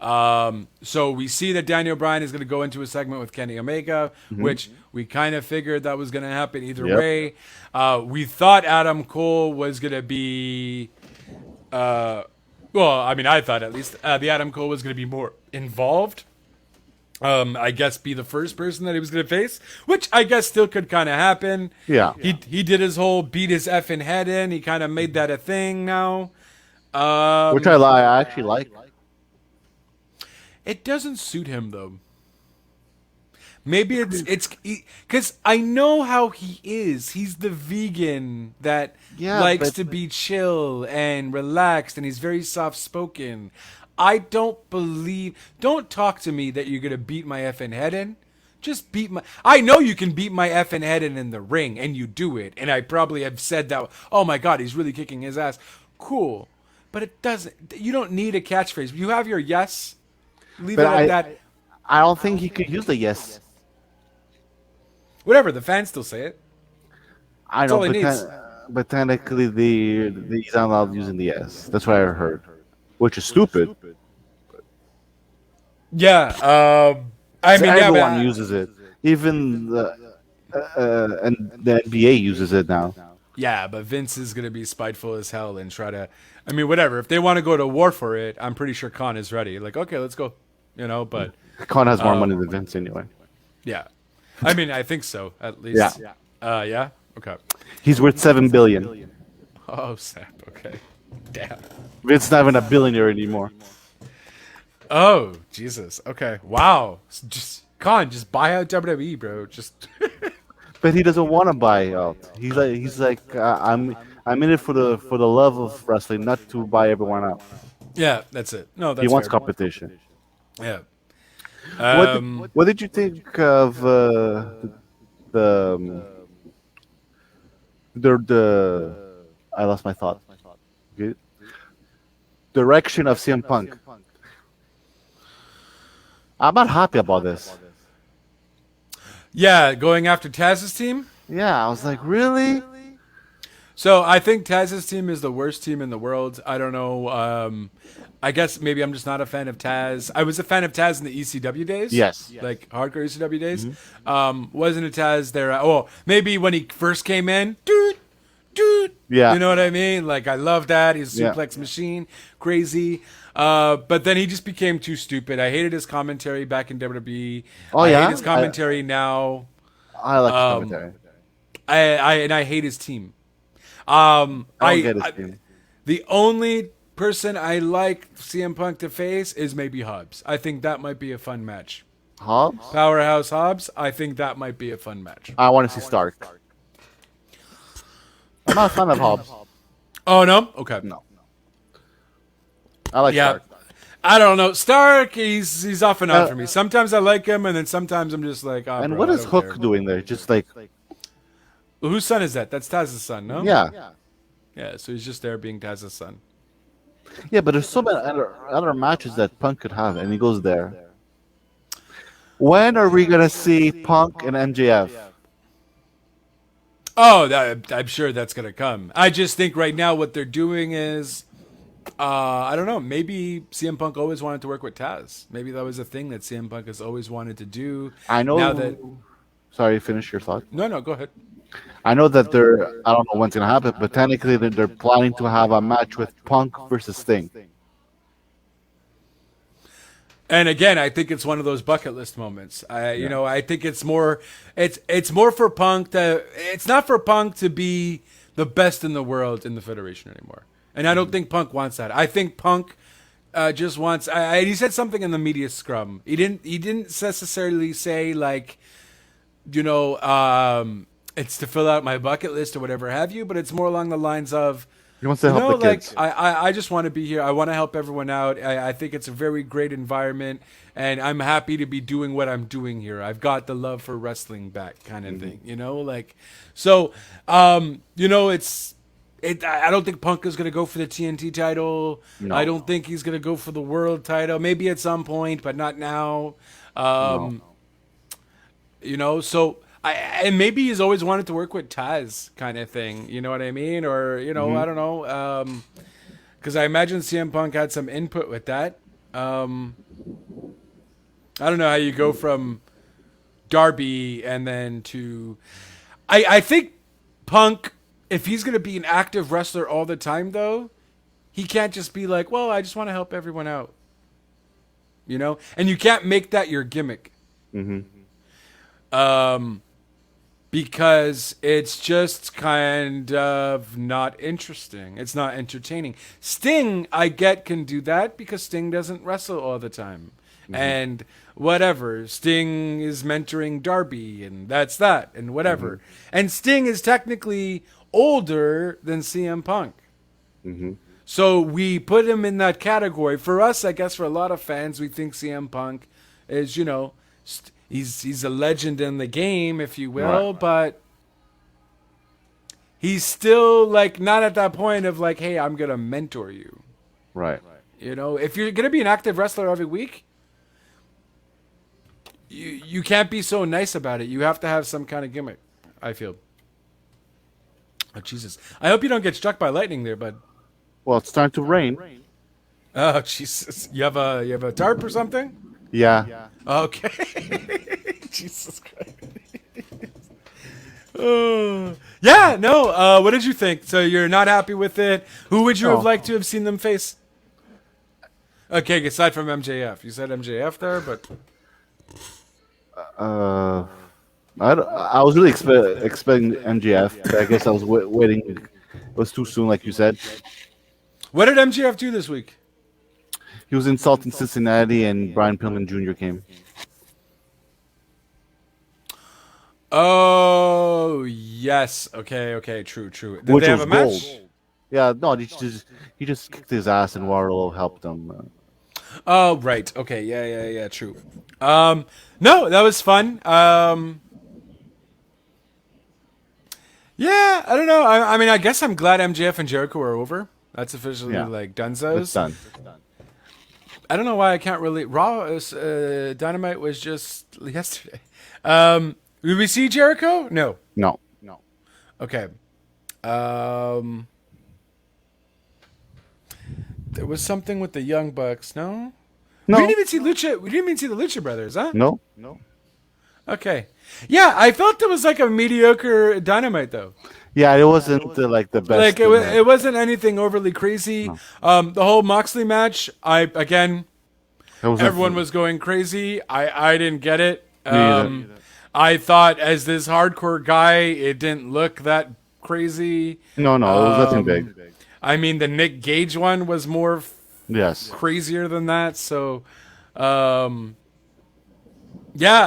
So we see that Daniel Bryan is going to go into a segment with Kenny Omega, which we kind of figured that was going to happen either way. We thought Adam Cole was going to be, well, I mean, I thought at least the Adam Cole was going to be more involved. I guess be the first person that he was going to face, which I guess still could kind of happen. Yeah. He did his whole beat his effing head in. He kind of made that a thing now. Which I actually like. It doesn't suit him though. Maybe it's because I know how he is. He's the vegan that likes to be chill and relaxed, and he's very soft spoken. Don't talk to me that you're gonna beat my effing head in. Just beat my. I know you can beat my effing head in the ring, and you do it. And I probably have said that. Oh my God, he's really kicking his ass. Cool, but it doesn't. You don't need a catchphrase. You have your yes. Leave it at that. I don't think he could use the yes. Whatever, the fans still say it. I know, but technically he's not allowed using the yes. That's what I heard, which is stupid. Yeah, I mean, everyone uses it. Even the NBA uses it now. Yeah, but Vince is gonna be spiteful as hell and try to. I mean, whatever. If they want to go to war for it, I'm pretty sure Khan is ready. Like, okay, let's go. You know, but Khan has more money than Vince anyway. Yeah, I mean, I think so at least. Yeah. Yeah. Okay. He's worth $7 billion. Oh, snap. Okay. Damn. Vince's not even a billionaire anymore. Oh, Jesus. Okay. Wow. Just buy out WWE, bro. Just. But he doesn't want to buy out. He's like I'm in it for the love of wrestling, not to buy everyone out. Yeah, that's it. No, that's he wants fair. competition. Yeah. What did you think of the I lost my thought. Okay. Direction of CM Punk. I'm not happy about this. Yeah, going after Taz's team? Yeah, I was like, really? So I think Taz's team is the worst team in the world. I don't know. I guess maybe I'm just not a fan of Taz. I was a fan of Taz in the ECW days. Yes. Like hardcore ECW days. Wasn't a Taz there. Oh, maybe when he first came in. Dude. Yeah. You know what I mean? Like, I love that. He's a suplex machine. Crazy. But then he just became too stupid. I hated his commentary back in WWE. I hate his commentary now. I like his commentary. I hate his team. I don't get his team. The only person I like CM Punk to face is maybe Hobbs. I think that might be a fun match. Hobbs? Powerhouse Hobbs. I think that might be a fun match. I want to see Stark. I'm not a fan of Hobbs. Oh no, okay. No. I like Yeah. Stark. I don't know. Stark, he's off and on for me. Sometimes I like him, and then sometimes I'm just like, oh, And bro, what I is don't Hook care. doing there? Just like, Whose son is that? That's Taz's son, no? yeah. Yeah, so he's just there being Taz's son. Yeah, but there's so many other matches that Punk could have, and he goes there. When are we going to see Punk and MJF? Oh, I'm sure that's going to come. I just think right now what they're doing is, I don't know, maybe CM Punk always wanted to work with Taz. Maybe that was a thing that CM Punk has always wanted to do. I know. Now that... Sorry, finish your thought. No, go ahead. I know that I don't know when's going to happen, but technically they're planning to have a match with Punk versus Sting. And again, I think it's one of those bucket list moments. I think it's more for Punk to, it's not for Punk to be the best in the world in the Federation anymore. And I don't think Punk wants that. I think Punk just wants, he said something in the media scrum. He didn't necessarily say like, it's to fill out my bucket list or whatever have you, but it's more along the lines of, He wants to help the kids. I just want to be here. I want to help everyone out. I think it's a very great environment, and I'm happy to be doing what I'm doing here. I've got the love for wrestling back, kind of thing, So, I don't think Punk is going to go for the TNT title. No. I don't think he's going to go for the world title. Maybe at some point, but not now. No. So. And maybe he's always wanted to work with Taz, kind of thing. You know what I mean? Or I don't know. Because I imagine CM Punk had some input with that. I don't know how you go from Darby and then to. I think Punk, if he's going to be an active wrestler all the time, though, he can't just be like, well, I just want to help everyone out. And you can't make that your gimmick. Because it's just kind of not interesting. It's not entertaining. Sting, I get, can do that because Sting doesn't wrestle all the time. And whatever. Sting is mentoring Darby, and that's that, and whatever. And Sting is technically older than CM Punk. So we put him in that category. For us, I guess for a lot of fans, we think CM Punk is, he's a legend in the game, if you will, but he's still like not at that point of like, hey, I'm gonna mentor you. Right. If you're gonna be an active wrestler every week, you can't be so nice about it. You have to have some kind of gimmick, I feel. Oh Jesus! I hope you don't get struck by lightning there, bud. Well, it's starting to rain. Oh Jesus! You have a tarp or something? Yeah. Okay. Jesus Christ. Yeah, no. What did you think? So you're not happy with it? Who would you have liked to have seen them face? Okay, aside from MJF. You said MJF there, but... I was really expecting MJF, but I guess I was waiting. It was too soon, like you said. What did MJF do this week? He was insulting Cincinnati, and Brian Pillman Jr. came. Oh, yes. Okay. True. Did Which they have was a match? gold. Yeah, no, he just kicked his ass, and Wardlow helped him. Oh, right. Okay, yeah, true. No, that was fun. Yeah, I don't know. I mean, I guess I'm glad MJF and Jericho are over. That's officially like dunzos. It's done. I don't know why I can't really. Dynamite was just yesterday. Did we see Jericho? No. Okay. There was something with the Young Bucks. No. We didn't even see Lucha. We didn't even see the Lucha Brothers, huh? No. Okay. Yeah, I felt there was like a mediocre Dynamite though. Yeah, it wasn't like the best. Like it wasn't anything overly crazy. No. The whole Moxley match, everyone was going crazy. I didn't get it. I thought as this hardcore guy, it didn't look that crazy. No, it was nothing big. I mean, the Nick Gage one was more crazier than that. So, yeah,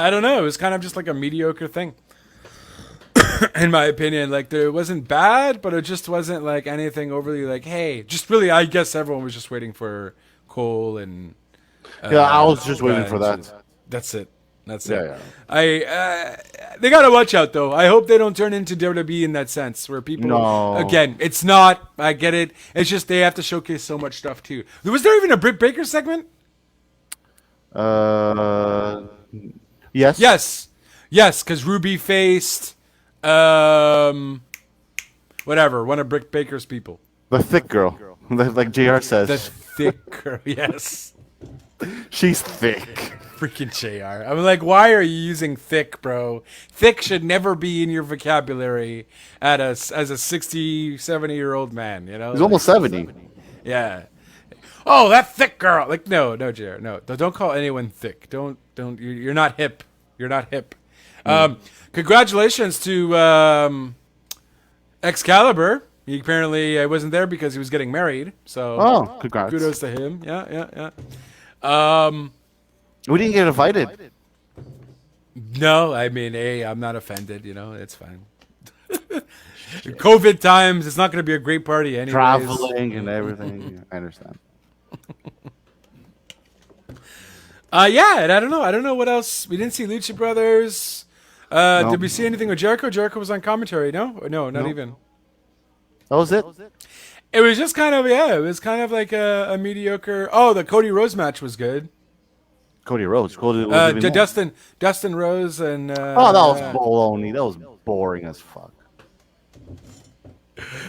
I don't know. It was kind of just like a mediocre thing. in my opinion. Like, it wasn't bad, but it just wasn't like anything overly like, hey, just really, I guess everyone was just waiting for Cole and Yeah, I was just waiting for Bryan. that. That's it. That's Yeah, it. yeah. They gotta watch out though. I hope they don't turn into WWE in that sense, where people No. again, it's not. I get it. It's just they have to showcase so much stuff too. Was there even a Britt Baker segment? Yes. Yes, because Ruby faced, whatever, one of Britt Baker's people. The thick girl, like Jr. says. The thick girl. Yes. She's thick. Freaking JR. I'm like, why are you using thick, bro? Thick should never be in your vocabulary as a 60, 70-year-old man, you know? He's almost 70. Yeah. Oh, that thick girl. Like, no, JR, no. Don't call anyone thick. Don't, you're not hip. You're not hip. Congratulations to Excalibur. He apparently wasn't there because he was getting married. So, Oh, congrats. kudos to him. Yeah. We didn't get invited. No, I mean, hey, I'm not offended. You know, it's fine. COVID times, it's not going to be a great party anyways. Traveling and everything. I understand. Yeah, and I don't know what else. We didn't see Lucha Brothers. No. Did we see anything with Jericho? Jericho was on commentary, no? No, not even. That was it? It was just kind of, it was kind of like a mediocre. Oh, the Cody Rhodes match was good. Cody Rhodes. Cody was even more. Dustin Rose and. Oh, that was baloney. That was boring as fuck.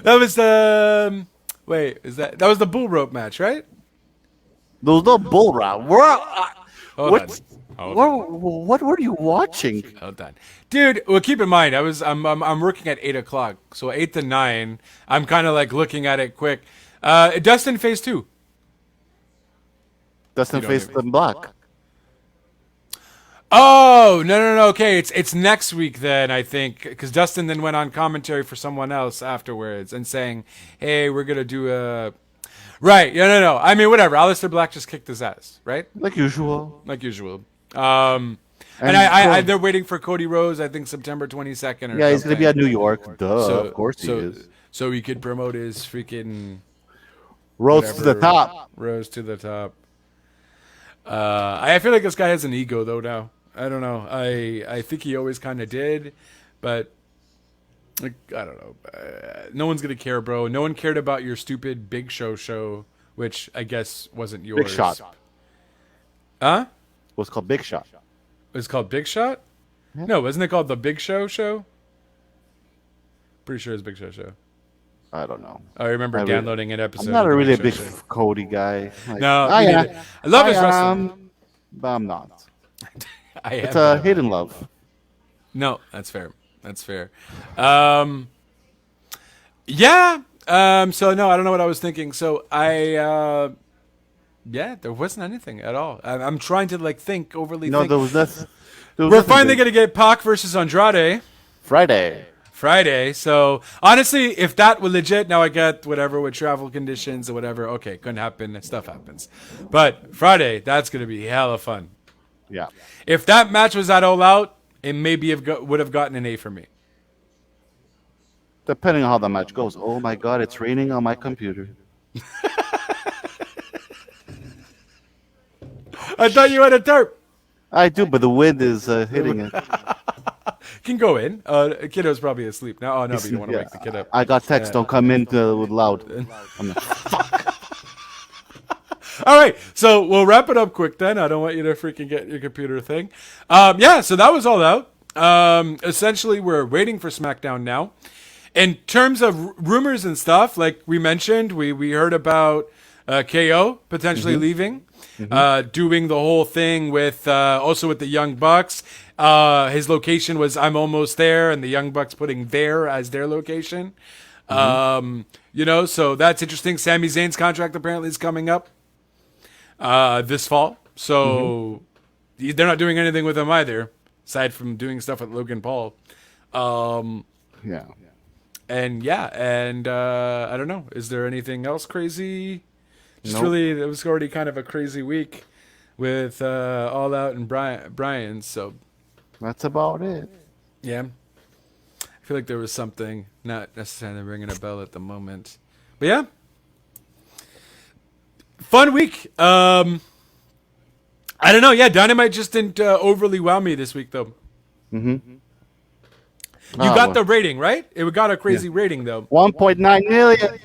That was the. Wait, that was the bull rope match, right? There was no bull round. Hold What were you watching? Hold on, dude. Well, keep in mind, I'm working at 8 o'clock, so 8 to 9. I'm kind of like looking at it quick. Dustin phase 2. Dustin faced them black. Oh no. Okay, it's next week then, I think, because Dustin then went on commentary for someone else afterwards and saying, "Hey, we're gonna do a." Right? Yeah, no. I mean, whatever. Aleister Black just kicked his ass, right? Like usual. Like usual. And they're waiting for Cody Rhodes. I think September 22nd. Or Yeah, he's something. gonna be at New York. Duh, of course he is. So he could promote his freaking Rose to the top. Rose to the top. I feel like this guy has an ego though now. I don't know. I think he always kind of did, but like I don't know. No one's gonna care, bro. No one cared about your stupid Big Show, which I guess wasn't yours. Big Shot. Huh? What's called Big Shot. It's called Big Shot? Yeah. No, wasn't it called the Big Show? Pretty sure it's Big Show. I don't know. I remember downloading an episode. I'm not of a really Big big Show. Cody guy. Like, No, me neither. I love his wrestling. But I'm not. I It's am. a hidden love. No, that's fair. That's fair. Yeah. So no, I don't know what I was thinking. So yeah, there wasn't anything at all. I'm trying to like think overly. No, think. there was nothing. We're finally gonna get Pac versus Andrade Friday. So honestly, if that were legit, now I get whatever with travel conditions or whatever. Okay, couldn't happen. Stuff happens. But Friday, that's gonna be hella fun. Yeah. If that match was at All Out, it maybe would have gotten an A for me. Depending on how the match goes. Oh my god, it's raining on my computer. I thought you had a tarp. I do, but the wind is hitting it. Can go in. Kiddo's probably asleep now. Oh no, but you don't want to wake the kid up. I got text. Don't come in with loud. I'm like, All right, so we'll wrap it up quick then. I don't want you to freaking get your computer thing. Yeah, so that was All Out. Essentially, we're waiting for SmackDown now. In terms of rumors and stuff, like we mentioned, we heard about KO potentially leaving, doing the whole thing with also with the Young Bucks. His location was I'm almost there, and the Young Bucks putting there as their location. So that's interesting. Sami Zayn's contract apparently is coming up this fall, so they're not doing anything with him either, aside from doing stuff with Logan Paul. yeah. And I don't know. Is there anything else crazy? Just Nope. really, it was already kind of a crazy week with All Out and Bryan. So That's about it. yeah. feel like there was something not necessarily ringing a bell at the moment. But yeah. Fun week. I don't know. Yeah, Dynamite just didn't overly wow me this week, though. Mm-hmm. You got the rating, right? It got a crazy rating, though. 1.9 million.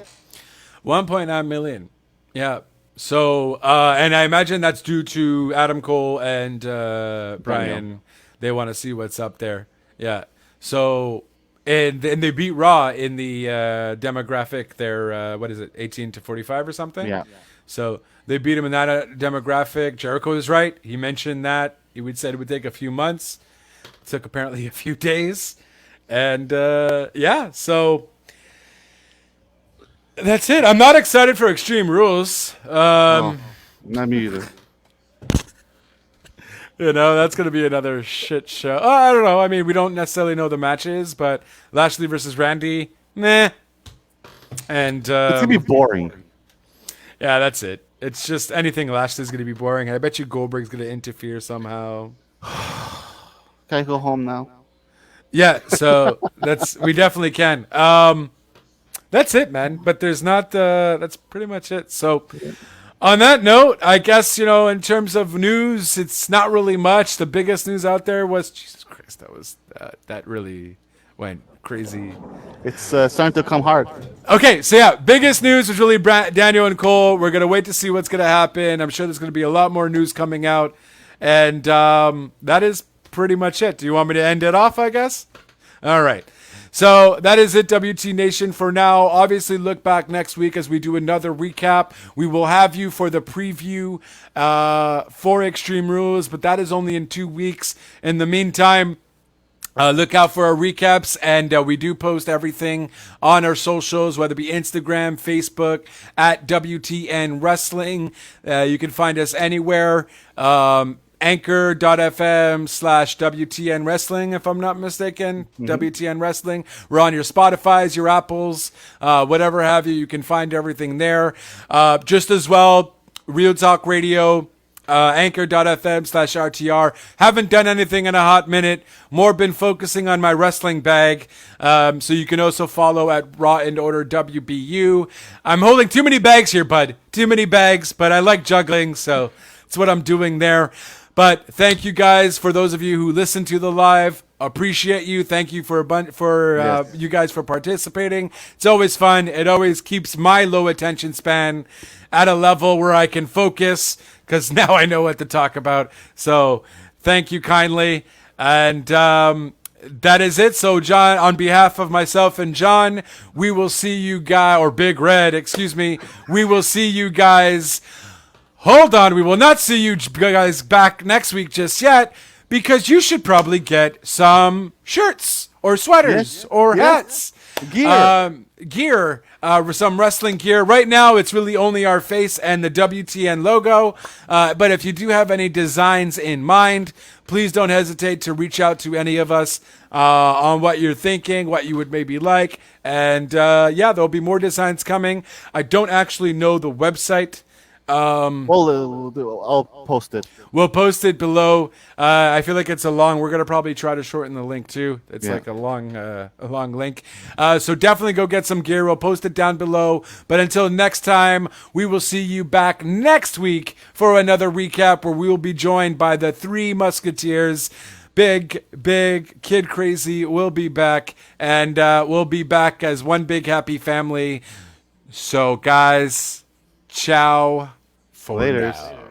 1.9 million. Yeah. So, and I imagine that's due to Adam Cole and Bryan. They want to see what's up there. Yeah. So, and they beat Raw in the demographic. They're, what is it, 18 to 45 or something? Yeah. So they beat him in that demographic. Jericho is right. He mentioned that. He said it would take a few months. It took apparently a few days. And, yeah, so that's it. I'm not excited for Extreme Rules. Not me either. You know, that's going to be another shit show. Oh, I don't know. I mean, we don't necessarily know the matches, but Lashley versus Randy, meh. And It's going to be boring. Yeah, that's it. It's just anything Lashley's going to be boring. I bet you Goldberg's going to interfere somehow. Can I go home now? Yeah, so we definitely can. That's it, man. But there's not. That's pretty much it. So, on that note, I guess in terms of news, it's not really much. The biggest news out there was Jesus Christ. That really went crazy. It's starting to come hard. Okay, so yeah, biggest news was really Daniel and Cole. We're gonna wait to see what's gonna happen. I'm sure there's gonna be a lot more news coming out, and that is pretty much it. Do you want me to end it off, I guess? All right. So that is it, WT Nation, for now. Obviously, look back next week as we do another recap. We will have you for the preview for Extreme Rules, but that is only in 2 weeks. In the meantime, look out for our recaps, and we do post everything on our socials, whether it be Instagram, Facebook, at WTN Wrestling. You can find us anywhere. Anchor.fm/WTN Wrestling, if I'm not mistaken. WTN Wrestling. We're on your Spotify's, your Apples, whatever have you. You can find everything there. Just as well, Real Talk Radio, Anchor.fm/RTR. Haven't done anything in a hot minute. More been focusing on my wrestling bag. So you can also follow at Raw and Order WBU. I'm holding too many bags here, bud. Too many bags, but I like juggling, so that's what I'm doing there. But thank you guys for those of you who listen to the live. Appreciate you. Thank you for you guys for participating. It's always fun. It always keeps my low attention span at a level where I can focus, because now I know what to talk about. So thank you kindly. And that is it. So John, on behalf of myself and John, we will see you guys, or Big Red, excuse me. We will see you guys. Hold on, we will not see you guys back next week just yet, because you should probably get some shirts or sweaters or hats. Gear, some wrestling gear. Right now, it's really only our face and the WTN logo. But if you do have any designs in mind, please don't hesitate to reach out to any of us on what you're thinking, what you would maybe like. And yeah, there'll be more designs coming. I don't actually know the website. I'll post it. We'll post it below. I feel like it's a long. We're gonna probably try to shorten the link too. It's like a long link. So definitely go get some gear. We'll post it down below. But until next time, we will see you back next week for another recap, where we will be joined by the Three Musketeers. Big Kid Crazy will be back, and we'll be back as one big happy family. So guys, ciao. For Later. Now.